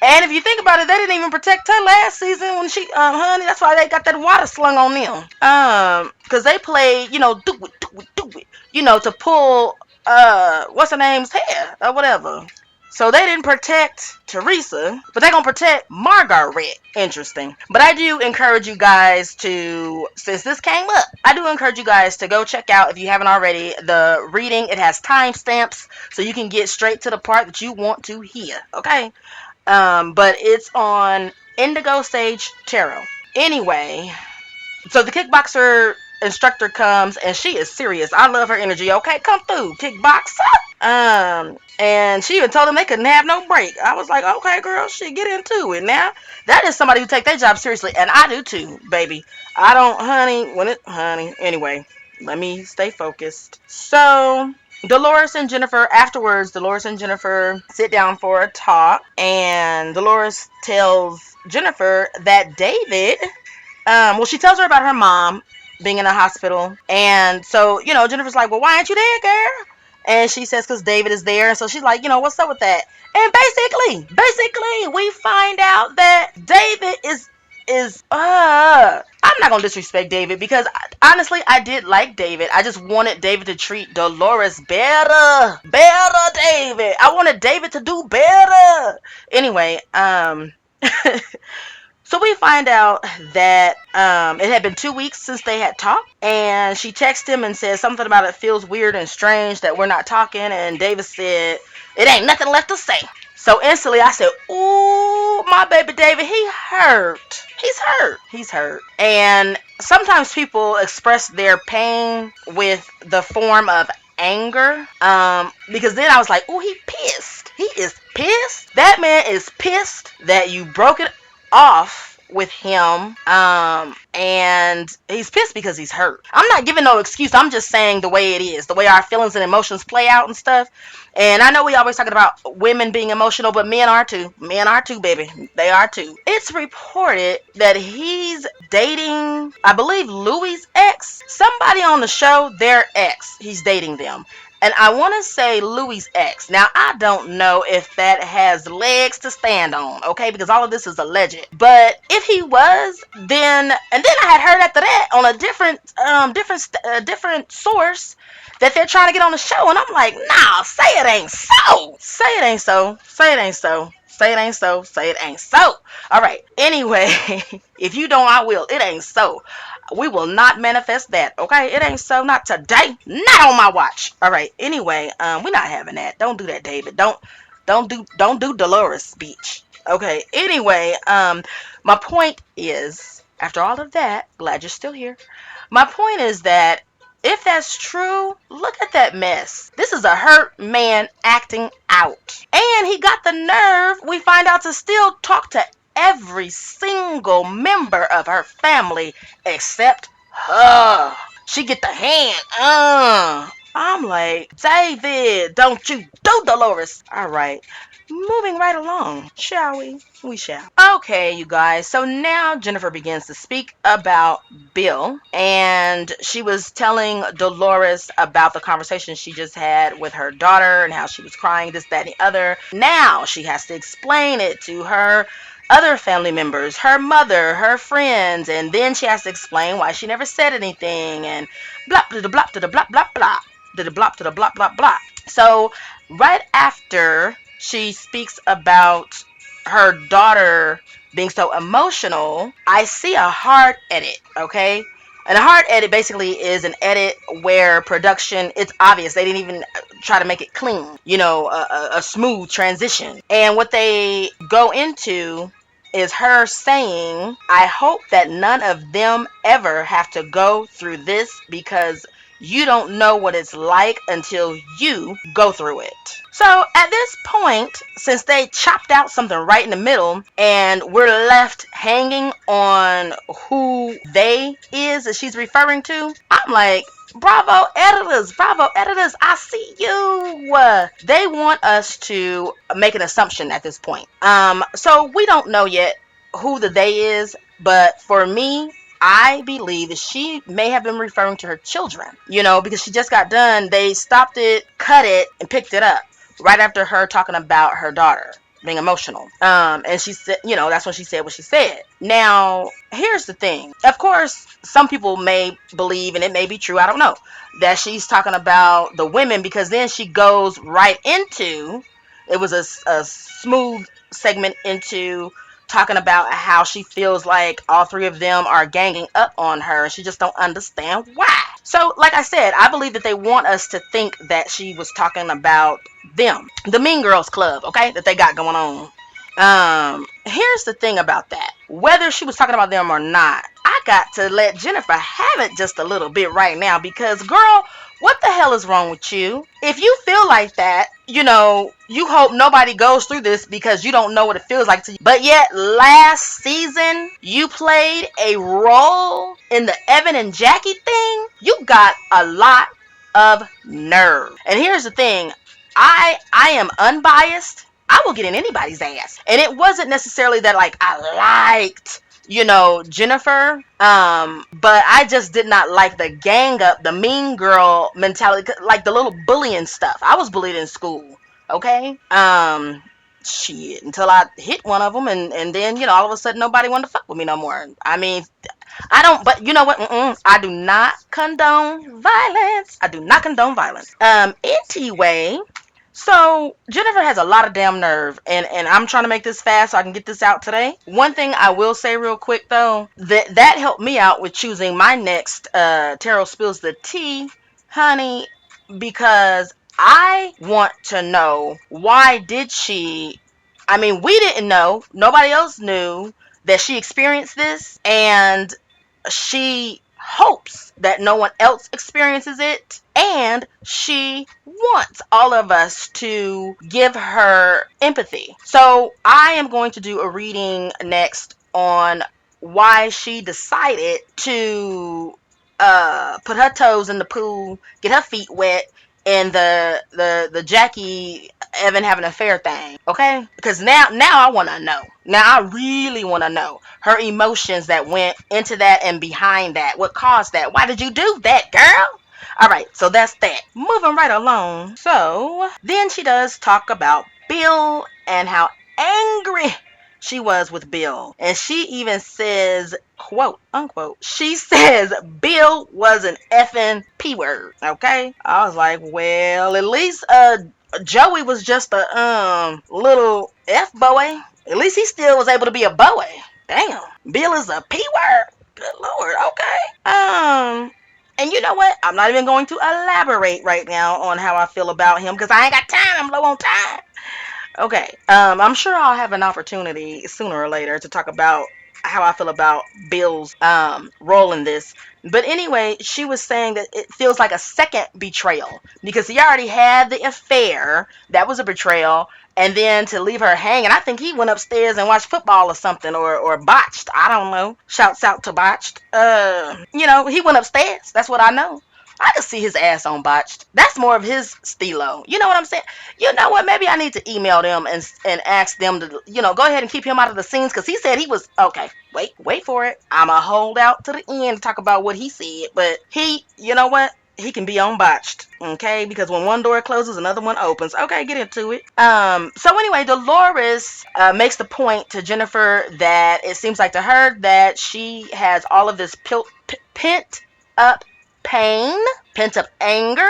And if you think about it, they didn't even protect her last season when she, honey, that's why they got that water slung on them. Because they played, do it, to pull, what's her name's hair or whatever. So they didn't protect Teresa, but they're going to protect Margaret. Interesting. But I do encourage you guys to, since this came up, I do encourage you guys to go check out, if you haven't already, the reading. It has timestamps, so you can get straight to the part that you want to hear. Okay? But it's on Indigo Sage Tarot. Anyway, so the kickboxer instructor comes, and she is serious. I love her energy. Okay, come through, kickboxer. And she even told them they couldn't have no break. I was like, okay, girl, shit, get into it. Now, that is somebody who take their job seriously, and I do too, baby. I don't, honey. Anyway, let me stay focused. So, Dolores and Jennifer sit down for a talk, and Dolores tells Jennifer that David, she tells her about her mom being in a hospital. And so, Jennifer's like, well, why aren't you there, girl? And she says, because David is there. And so she's like, what's up with that? And basically, we find out that David I'm not gonna disrespect David, because honestly, I did like David. I just wanted David to treat Dolores better, David. I wanted David to do better. Anyway, so we find out that it had been 2 weeks since they had talked, and she texted him and said something about it feels weird and strange that we're not talking, and David said, it ain't nothing left to say. So instantly I said, ooh, my baby David, he's hurt. And sometimes people express their pain with the form of anger, because then I was like, ooh, he is pissed. That man is pissed that you broke it off with him, and he's pissed because he's hurt. I'm not giving no excuse. I'm just saying the way it is, the way our feelings and emotions play out and stuff. And I know we always talking about women being emotional, but men are too, baby. They are too. It's reported that he's dating, I believe, Louis' ex. Somebody on the show, their ex. He's dating them. And I want to say Louis' ex. Now, I don't know if that has legs to stand on, okay? Because all of this is alleged. But if he was, then I had heard after that on a different source that they're trying to get on the show. And I'm like, nah, say it ain't so. Say it ain't so. Say it ain't so. Say it ain't so. Say it ain't so. All right. Anyway, if you don't, I will. It ain't so. We will not manifest that, okay? It ain't so. Not today. Not on my watch. All right. Anyway, we're not having that. Don't do that, David. Don't do Dolores Beach. Okay. Anyway, my point is, after all of that, glad you're still here. My point is that if that's true, look at that mess. This is a hurt man acting out. And he got the nerve, we find out, to still talk to every single member of her family except her. She get the hand. I'm like, David, don't you do Dolores. All right. Moving right along, shall we? We shall. Okay, you guys. So now Jennifer begins to speak about Bill, and she was telling Dolores about the conversation she just had with her daughter and how she was crying, this, that, and the other. Now she has to explain it to her other family members, her mother, her friends, and then she has to explain why she never said anything, and blah, blah, blah, blah, blah, blah, blah, blah, blah, blah, blah, blah, blah. So right after she speaks about her daughter being so emotional, I see a hard edit, okay? And a hard edit basically is an edit where production, it's obvious. They didn't even try to make it clean, a smooth transition. And what they go into is her saying, I hope that none of them ever have to go through this because you don't know what it's like until you go through it. So at this point, since they chopped out something right in the middle and we're left hanging on who they is that she's referring to, I'm like, bravo editors, I see you. They want us to make an assumption at this point. So we don't know yet who the they is, but for me, I believe that she may have been referring to her children, because she just got done. They stopped it, cut it, and picked it up right after her talking about her daughter being emotional. And she said, that's when she said what she said. Now, here's the thing. Of course, some people may believe, and it may be true, I don't know, that she's talking about the women, because then she goes right into, it was a smooth segment into talking about how she feels like all three of them are ganging up on her and she just don't understand why. So like I said, I believe that they want us to think that she was talking about them, the Mean Girls Club, okay, that they got going on. Here's the thing about that. Whether she was talking about them or not, I got to let Jennifer have it just a little bit right now, because girl, what the hell is wrong with you? If you feel like that, you hope nobody goes through this because you don't know what it feels like to you. But yet last season you played a role in the Evan and Jackie thing. You got a lot of nerve. And here's the thing. I am unbiased. I will get in anybody's ass. And it wasn't necessarily that like I liked Jennifer, but I just did not like the gang up, the mean girl mentality, like the little bullying stuff. I was bullied in school, okay? Shit, until I hit one of them, and then, all of a sudden nobody wanted to fuck with me no more. I mean, I don't, but you know what? I do not condone violence. I do not condone violence. Anyway, so Jennifer has a lot of damn nerve, and I'm trying to make this fast so I can get this out today. One thing I will say real quick though, that helped me out with choosing my next Tarot Spills the Tea, honey, because I want to know, why did she, I mean, we didn't know, nobody else knew that she experienced this, and she hopes that no one else experiences it, and she wants all of us to give her empathy. So I am going to do a reading next on why she decided to put her toes in the pool, get her feet wet, and the Jackie Evan having an affair thing, okay? Because now I want to know. Now I really want to know her emotions that went into that and behind that. What caused that? Why did you do that, girl? All right, so that's that. Moving right along. So then she does talk about Bill and how angry she was with Bill. And she even says, quote unquote, she says Bill was an effing P word. Okay? I was like, well, at least Joey was just a little F boy. At least he still was able to be a boy. Damn. Bill is a P word? Good Lord. Okay. And you know what? I'm not even going to elaborate right now on how I feel about him because I ain't got time. I'm low on time. Okay. I'm sure I'll have an opportunity sooner or later to talk about how I feel about Bill's role in this. But anyway, she was saying that it feels like a second betrayal because he already had the affair. That was a betrayal. And then to leave her hanging, I think he went upstairs and watched football or something, or botched. I don't know. Shouts out to botched. He went upstairs. That's what I know. I could see his ass on botched. That's more of his stilo. You know what I'm saying? You know what? Maybe I need to email them and ask them to, go ahead and keep him out of the scenes because he said he was okay. Wait for it. I'ma hold out to the end to talk about what he said, but you know what? He can be on botched, okay? Because when one door closes, another one opens. Okay, get into it. So anyway, Dolores makes the point to Jennifer that it seems like to her that she has all of this pent up pain, pent up anger.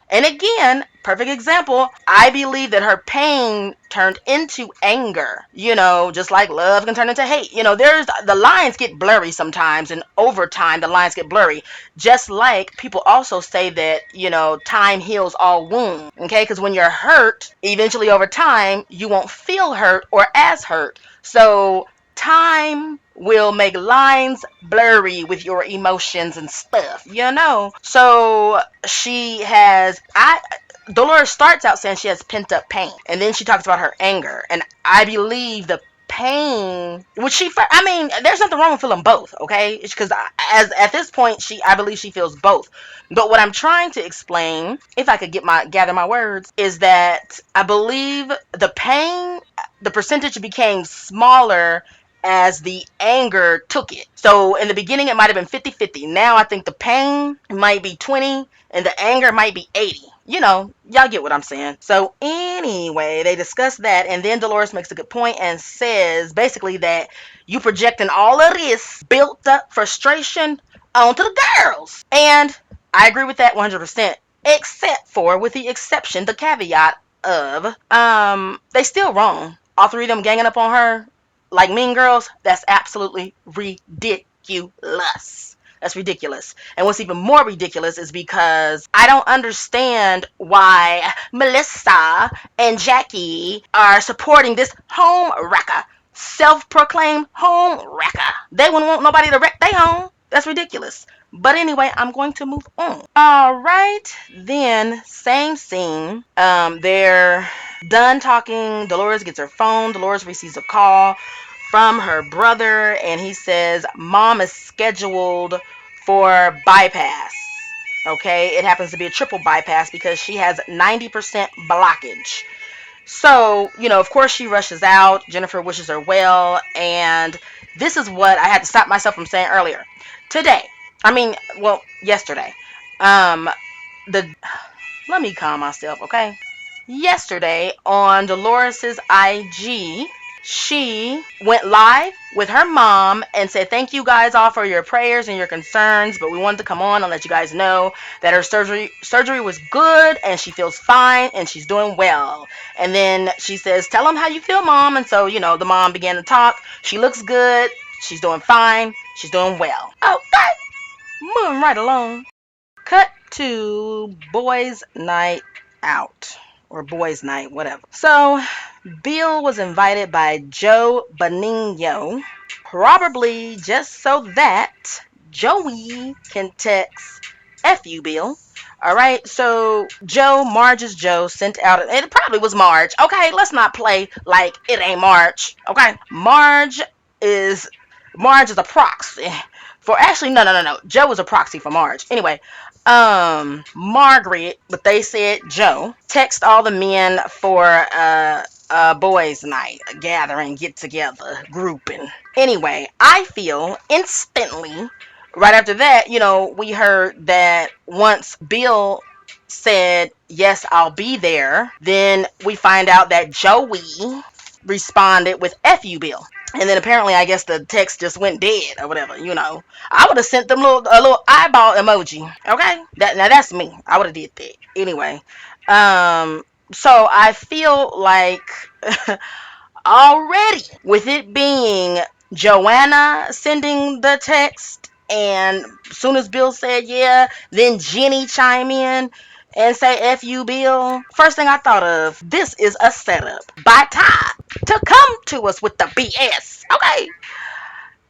And again, perfect example, I believe that her pain turned into anger. Just like love can turn into hate. There's the lines get blurry sometimes, and over time the lines get blurry. Just like people also say that, time heals all wounds. Okay, because when you're hurt, eventually over time, you won't feel hurt or as hurt. So time will make lines blurry with your emotions and stuff. So Dolores starts out saying she has pent up pain, and then she talks about her anger, and I believe the pain, there's nothing wrong with feeling both, okay? It's because as at this point, I believe she feels both. But what I'm trying to explain, if I could gather my words, is that I believe the pain, the percentage became smaller as the anger took it. So in the beginning, it might have been 50-50. Now I think the pain might be 20 and the anger might be 80. Y'all get what I'm saying. So anyway, they discuss that, and then Dolores makes a good point and says basically that you projecting all of this built up frustration onto the girls. And I agree with that 100%, except for, with the exception, the caveat of, they still wrong. All three of them ganging up on her like mean girls, that's absolutely ridiculous. That's ridiculous. And what's even more ridiculous is because I don't understand why Melissa and Jackie are supporting this home wrecker. Self-proclaimed home wrecker. They wouldn't want nobody to wreck their home. That's ridiculous. But anyway, I'm going to move on. All right. Then, same scene. They're done talking. Dolores gets her phone. Dolores receives a call from her brother, and he says mom is scheduled for bypass. Okay, it happens to be a triple bypass because she has 90% blockage. So, of course she rushes out. Jennifer wishes her well, and this is what I had to stop myself from saying earlier. Yesterday. Let me calm myself, okay? Yesterday on Dolores's IG, she went live with her mom and said, thank you guys all for your prayers and your concerns, but we wanted to come on and let you guys know that her surgery was good and she feels fine and she's doing well. And then she says, tell them how you feel, mom. And so, the mom began to talk. She looks good. She's doing fine. She's doing well. Okay. Moving right along. Cut to boys' night out, or boys' night, whatever. So Bill was invited by Joe Benigno, probably just so that Joey can text F you, Bill. All right, so Marge's Joe sent out, it probably was Marge. Okay, let's not play like it ain't Marge. Okay, Marge is a proxy for, actually, no. Joe was a proxy for Marge. Anyway, Margaret, but they said Joe, text all the men for a boys' night, a gathering, get together, grouping. Anyway, I feel instantly, right after that, we heard that once Bill said, yes, I'll be there, then we find out that Joey responded with F you, Bill. And then apparently, I guess the text just went dead or whatever, I would have sent them a little eyeball emoji. Okay? Now that's me. I would have did that. Anyway. So I feel like already, with it being Joanna sending the text And as soon as Bill said yeah, then Jenny chime in and say F you, Bill. First thing I thought of, this is a setup by Todd to come to us with the BS. Okay.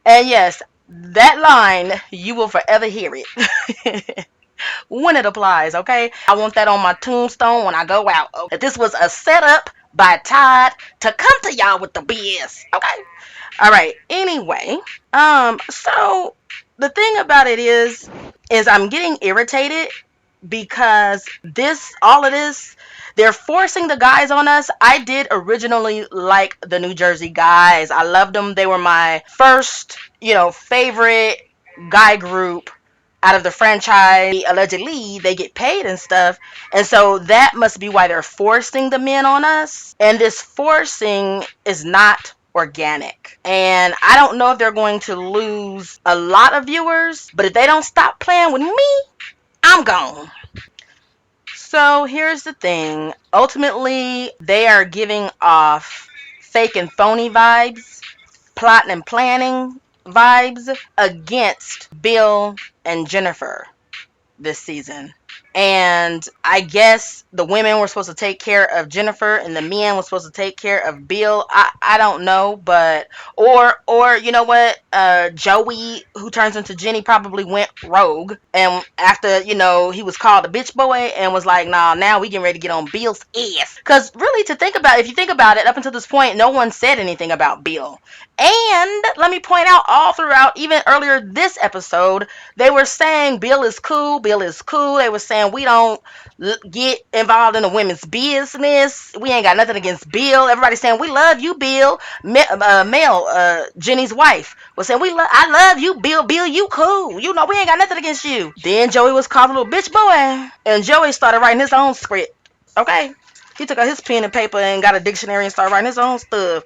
And yes, that line, you will forever hear it. When it applies, okay? I want that on my tombstone when I go out. Okay? This was a setup by Todd to come to y'all with the BS, okay? All right. Anyway, so the thing about it is I'm getting irritated because all of this, they're forcing the guys on us. I did originally like the New Jersey guys. I loved them. They were my first, favorite guy group out of the franchise. Allegedly, they get paid and stuff. And so that must be why they're forcing the men on us. And this forcing is not organic. And I don't know if they're going to lose a lot of viewers, but if they don't stop playing with me, I'm gone. So here's the thing. Ultimately, they are giving off fake and phony vibes, plotting and planning vibes against Bill and Jennifer this season. And I guess the women were supposed to take care of Jennifer and the men were supposed to take care of Bill. I don't know, but or you know what? Joey, who turns into Jenny, probably went rogue, and after he was called a bitch boy and was like, nah, now we getting ready to get on Bill's ass. Cause really, if you think about it, up until this point, no one said anything about Bill. And let me point out, all throughout, even earlier this episode, they were saying Bill is cool. Bill is cool. They were saying we don't get involved in the women's business. We ain't got nothing against Bill. Everybody saying we love you, Bill. Mel, Jenny's wife, was saying I love you, Bill. Bill, you cool. We ain't got nothing against you. Then Joey was called a little bitch boy, and Joey started writing his own script. Okay, he took out his pen and paper and got a dictionary and started writing his own stuff.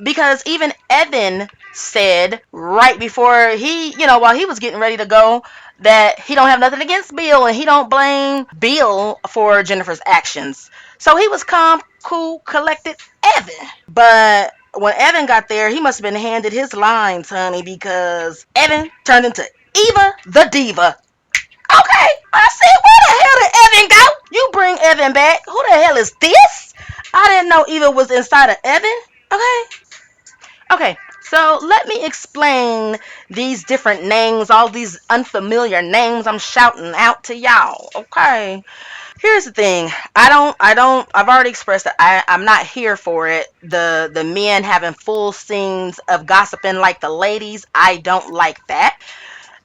Because even Evan said right before while he was getting ready to go, that he don't have nothing against Bill and he don't blame Bill for Jennifer's actions. So he was calm, cool, collected Evan. But when Evan got there, he must have been handed his lines, honey, because Evan turned into Eva the Diva. Okay, I said, where the hell did Evan go? You bring Evan back. Who the hell is this? I didn't know Eva was inside of Evan. Okay, so let me explain these different names, all these unfamiliar names I'm shouting out to y'all. Okay, here's the thing. I've already expressed that I'm not here for it. The men having full scenes of gossiping like the ladies, I don't like that.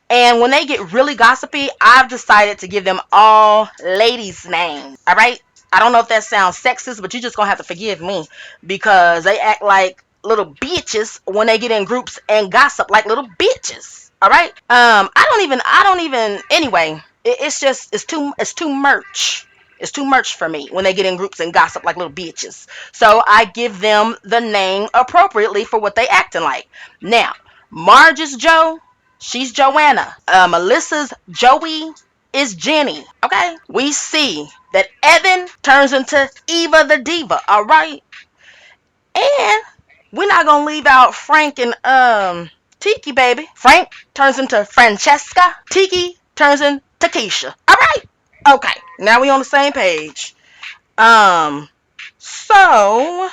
And when they get really gossipy, I've decided to give them all ladies' names. All right? I don't know if that sounds sexist, but you're just going to have to forgive me because they act like little bitches when they get in groups and gossip like little bitches. All right? I don't even anyway, it's too much. It's too much for me when they get in groups and gossip like little bitches. So I give them the name appropriately for what they acting like. Now, Marge is Joe. She's Joanna. Melissa's Joey is Jenny. Okay? We see that Evan turns into Eva the Diva. All right? And we're not going to leave out Frank and Tiki, baby. Frank turns into Francesca. Tiki turns into Keisha. All right? Okay. Now we on the same page. So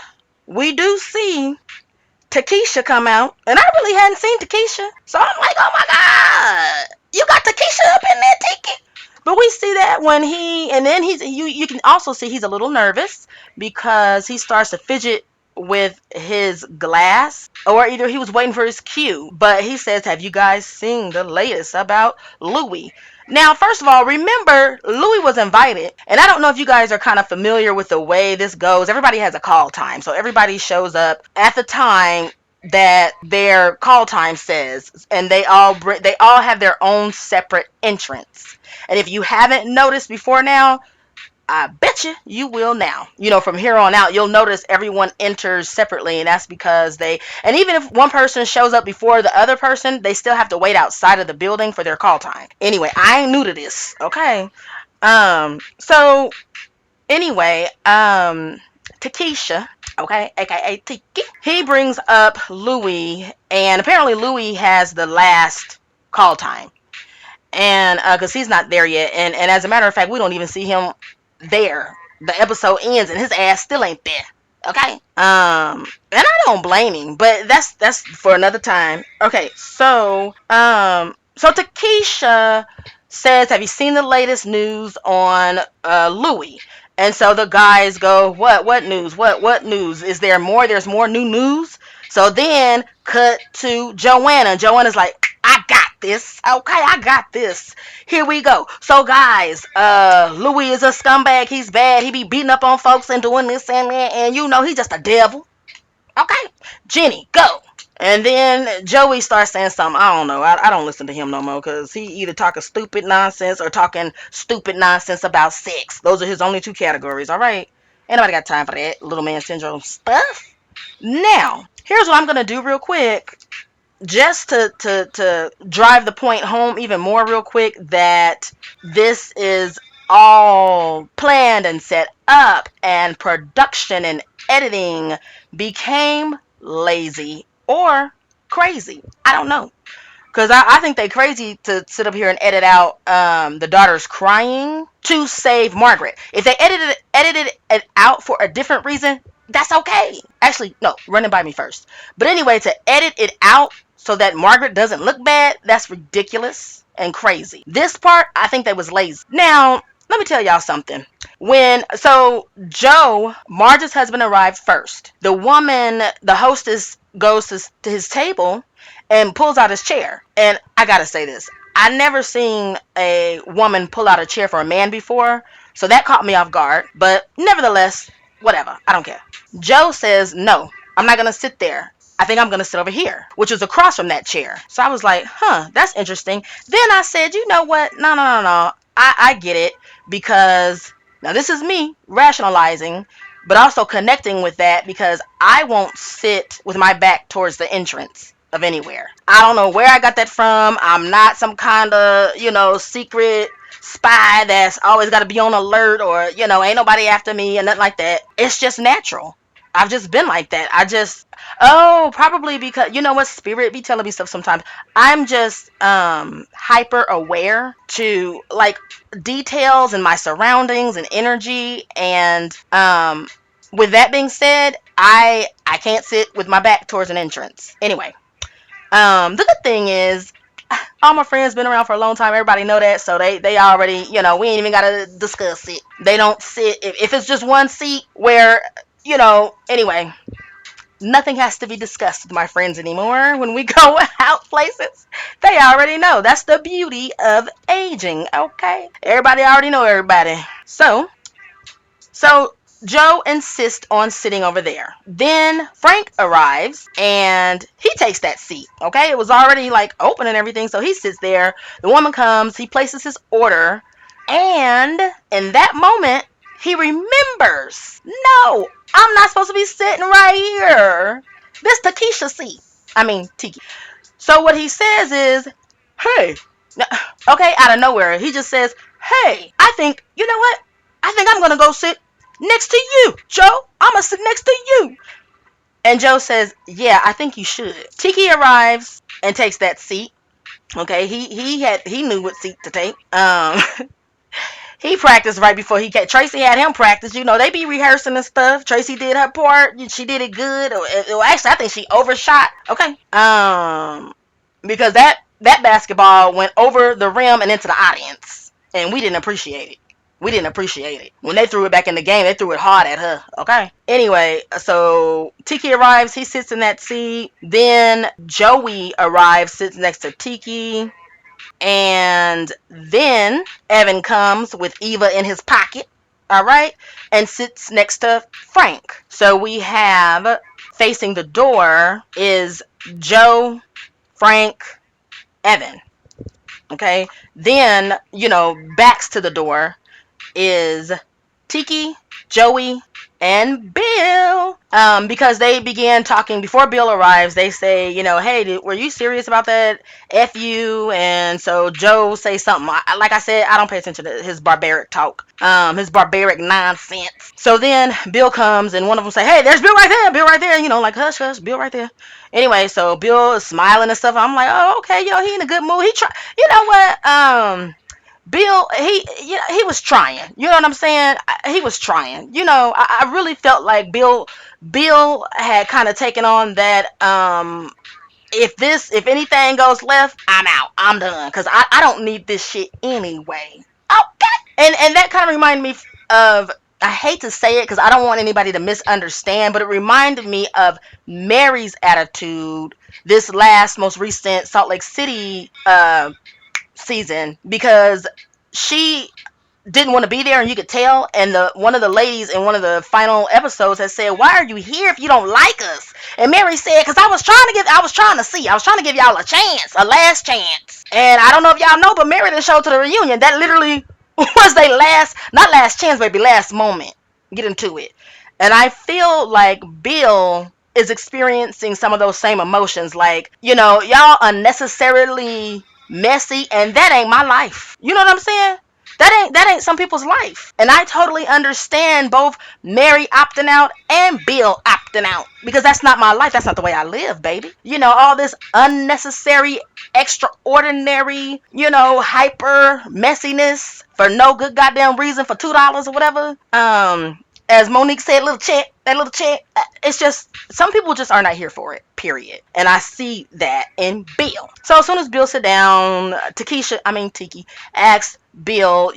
we do see Takesha come out, and I really hadn't seen Takesha, so I'm like, oh my god, you got Takesha up in there, Tiki. But we see that when you can also see he's a little nervous because he starts to fidget with his glass, or either he was waiting for his cue. But he says, have you guys seen the latest about Louis? Now, first of all, remember, Louis was invited, and I don't know if you guys are kind of familiar with the way this goes. Everybody has a call time, so everybody shows up at the time that their call time says, and they all have their own separate entrance. And if you haven't noticed before now, I bet you will now. From here on out, you'll notice everyone enters separately, and that's because and even if one person shows up before the other person, they still have to wait outside of the building for their call time. Anyway, I ain't new to this, okay? So, anyway, Takesha, okay, aka Tiki, he brings up Louis, and apparently Louis has the last call time. And because he's not there yet, and as a matter of fact, we don't even see him there. The episode ends and his ass still ain't there. Okay. And I don't blame him, but that's for another time. Okay, so Takesha says, have you seen the latest news on Louis? And so the guys go, what news? What news? Is there more? There's more new news. So then cut to Joanna. Joanna's like, I got this. Okay, I got this. Here we go. So guys, Louis is a scumbag. He's bad. He be beating up on folks and doing this and that, and you know he's just a devil. Okay, Jenny, go. And then Joey starts saying something. I don't know. I don't listen to him no more because he either talking stupid nonsense or talking stupid nonsense about sex. Those are his only two categories. All right. Ain't nobody got time for that little man syndrome stuff. Now, here's what I'm gonna do real quick, just to drive the point home even more real quick, that this is all planned and set up, and production and editing became lazy or crazy. I don't know. Because I think they crazy to sit up here and edit out the daughters crying to save Margaret. If they edited it out for a different reason, that's okay. Actually, no, run it by me first. But anyway, to edit it out so that Margaret doesn't look bad, that's ridiculous and crazy. This part, I think they was lazy. Now, let me tell y'all something. So Joe, Marge's husband, arrived first. The woman, the hostess, goes to his table and pulls out his chair. And I gotta say this, I never seen a woman pull out a chair for a man before, so that caught me off guard. But nevertheless, whatever, I don't care. Joe says, no, I'm not gonna sit there. I think I'm gonna sit over here, which was across from that chair. So I was like, that's interesting. Then I said, you know what? No. I get it, because now this is me rationalizing, but also connecting with that, because I won't sit with my back towards the entrance of anywhere. I don't know where I got that from. I'm not some kind of, secret spy that's always got to be on alert, or, ain't nobody after me and nothing like that. It's just natural. I've just been like that. Probably because, you know what, spirit be telling me stuff sometimes. I'm just hyper aware to like details and my surroundings and energy. And with that being said, I can't sit with my back towards an entrance. Anyway, the good thing is, all my friends been around for a long time. Everybody know that, so they already, we ain't even gotta discuss it. They don't sit if it's just one seat where, anyway, nothing has to be discussed with my friends anymore when we go out places. They already know. That's the beauty of aging, okay? Everybody already know everybody. So Joe insists on sitting over there. Then Frank arrives and he takes that seat. Okay, it was already like open and everything, so he sits there. The woman comes, he places his order, and in that moment, he remembers, no, I'm not supposed to be sitting right here. This Takesha seat. I mean, Tiki. So what he says is, hey, okay, out of nowhere, he just says, hey, you know what? I think I'm going to go sit next to you, Joe. I'm going to sit next to you. And Joe says, yeah, I think you should. Tiki arrives and takes that seat. Okay, he knew what seat to take. He practiced right before he came. Tracy had him practice. They be rehearsing and stuff. Tracy did her part. She did it good. Actually, I think she overshot. Okay. Because that basketball went over the rim and into the audience, and we didn't appreciate it. When they threw it back in the game, they threw it hard at her. Okay. Anyway, so Tiki arrives. He sits in that seat. Then Joey arrives, sits next to Tiki. And then Evan comes with Eva in his pocket, all right, and sits next to Frank. So we have, facing the door is Joe, Frank, Evan, okay. Then, backs to the door is Tiki, Joey, and Bill. Because they began talking before Bill arrives. They say, hey, were you serious about that? F you. And so Joe says something. Like I said, I don't pay attention to his barbaric talk, his barbaric nonsense. So then Bill comes, and one of them say, hey, there's Bill right there, Bill right there. Like, hush, hush, Bill right there. Anyway, so Bill is smiling and stuff. I'm like, oh, okay, he in a good mood. He try, you know what? Bill, he was trying. You know what I'm saying? He was trying. I really felt like Bill had kind of taken on that. If anything goes left, I'm out. I'm done because I don't need this shit anyway. Okay. And that kind of reminded me of. I hate to say it because I don't want anybody to misunderstand, but it reminded me of Mary's attitude this most recent Salt Lake City season, because she didn't want to be there, and you could tell. And one of the ladies in one of the final episodes has said, "Why are you here if you don't like us?" And Mary said, "Because I was trying to give y'all a chance, a last chance." And I don't know if y'all know, but Mary didn't show to the reunion. That literally was their not last chance, baby, last moment. Get into it. And I feel like Bill is experiencing some of those same emotions. Like, y'all unnecessarily messy, and that ain't my life. You know what I'm saying? That ain't some people's life. And I totally understand both Mary opting out and Bill opting out, because that's not my life. That's not the way I live, baby. All this unnecessary, extraordinary, hyper messiness for no good goddamn reason, for $2 or whatever. As Monique said, that little check. It's just, some people just are not here for it, period. And I see that in Bill. So as soon as Bill sit down, Tiki asked Bill,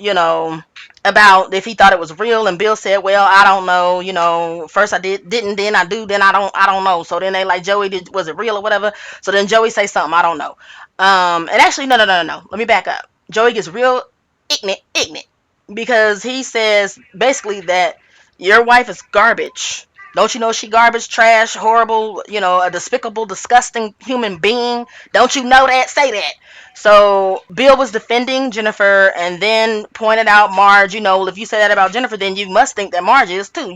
about if he thought it was real, and Bill said, well, I don't know, first I didn't, then I do, then I don't know. So then they like, Joey, was it real or whatever? So then Joey say something, I don't know. And actually, no. Let me back up. Joey gets real ignorant, because he says basically that your wife is garbage. Don't you know she garbage, trash, horrible, a despicable, disgusting human being? Don't you know that? Say that. So Bill was defending Jennifer, and then pointed out Marge. If you say that about Jennifer, then you must think that Marge is too,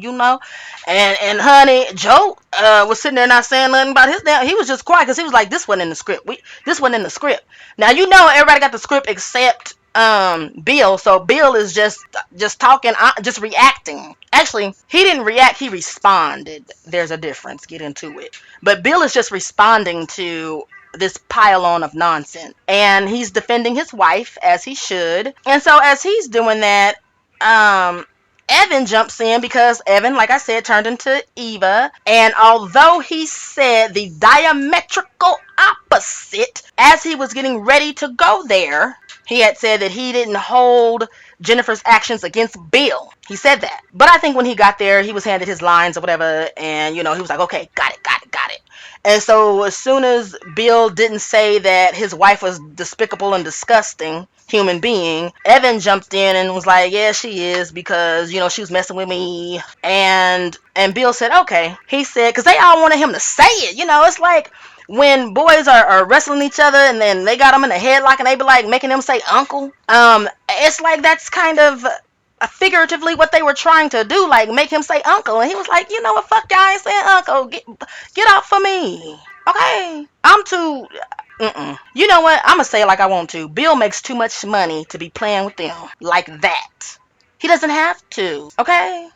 And honey, Joe was sitting there not saying nothing about his damn. He was just quiet because he was like, this wasn't in the script. This wasn't in the script. Now everybody got the script except Bill. So Bill is just talking, just reacting. Actually, he didn't react, he responded. There's a difference. Get into it. But Bill is just responding to this pile-on of nonsense, and he's defending his wife, as he should. And so as he's doing that, Evan jumps in, because Evan, like I said, turned into Eva. And although he said the diametrical opposite as he was getting ready to go there, he had said that he didn't hold Jennifer's actions against Bill. He said that. But I think when he got there, he was handed his lines or whatever, and he was like, okay, got it. And so as soon as Bill didn't say that his wife was despicable and disgusting human being, Evan jumped in and was like, yeah, she is, because she was messing with me. And Bill said, okay. He said, because they all wanted him to say it. It's like when boys are wrestling each other, and then they got them in a headlock, and they be like making them say uncle. It's like that's kind of figuratively what they were trying to do, like make him say uncle. And he was like, you know what, fuck y'all, I ain't saying uncle. Get off for me, okay? I'm too You know what, I'm gonna say it like I want to. Bill makes too much money to be playing with them like that. He doesn't have to, okay?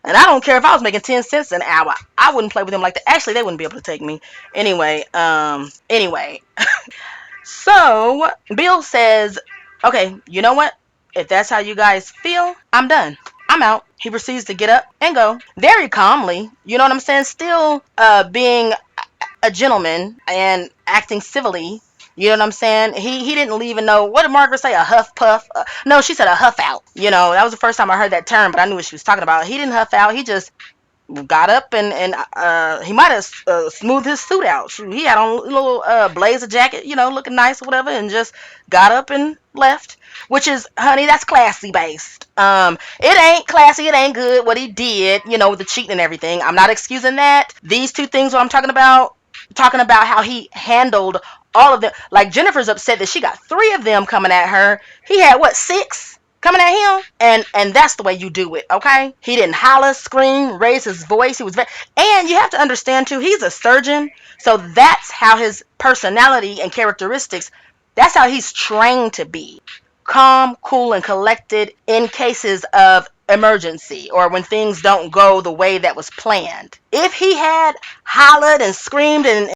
And I don't care if I was making 10 cents an hour, I wouldn't play with him like that. Actually, they wouldn't be able to take me anyway. So Bill says, okay, you know what? If that's how you guys feel, I'm done. I'm out. He proceeds to get up and go very calmly. You know what I'm saying? Still being a gentleman and acting civilly. You know what I'm saying? He didn't leave a note. What did Margaret say? A huff puff? No, she said a huff out. That was the first time I heard that term, but I knew what she was talking about. He didn't huff out. He just got up, and he might have smoothed his suit out. He had on a little blazer jacket, looking nice or whatever, and just got up and left. Which is, honey, that's classy based. It ain't classy, it ain't good what he did, with the cheating and everything. I'm not excusing that. These two things what I'm talking about how he handled all of them. Like, Jennifer's upset that she got 3 of them coming at her. He had what, 6? coming at him, and that's the way you do it, okay? He didn't holler, scream, raise his voice. He was very, and you have to understand too, he's a surgeon, so that's how his personality and characteristics, that's how he's trained to be. Calm, cool, and collected in cases of emergency or when things don't go the way that was planned. If he had hollered and screamed and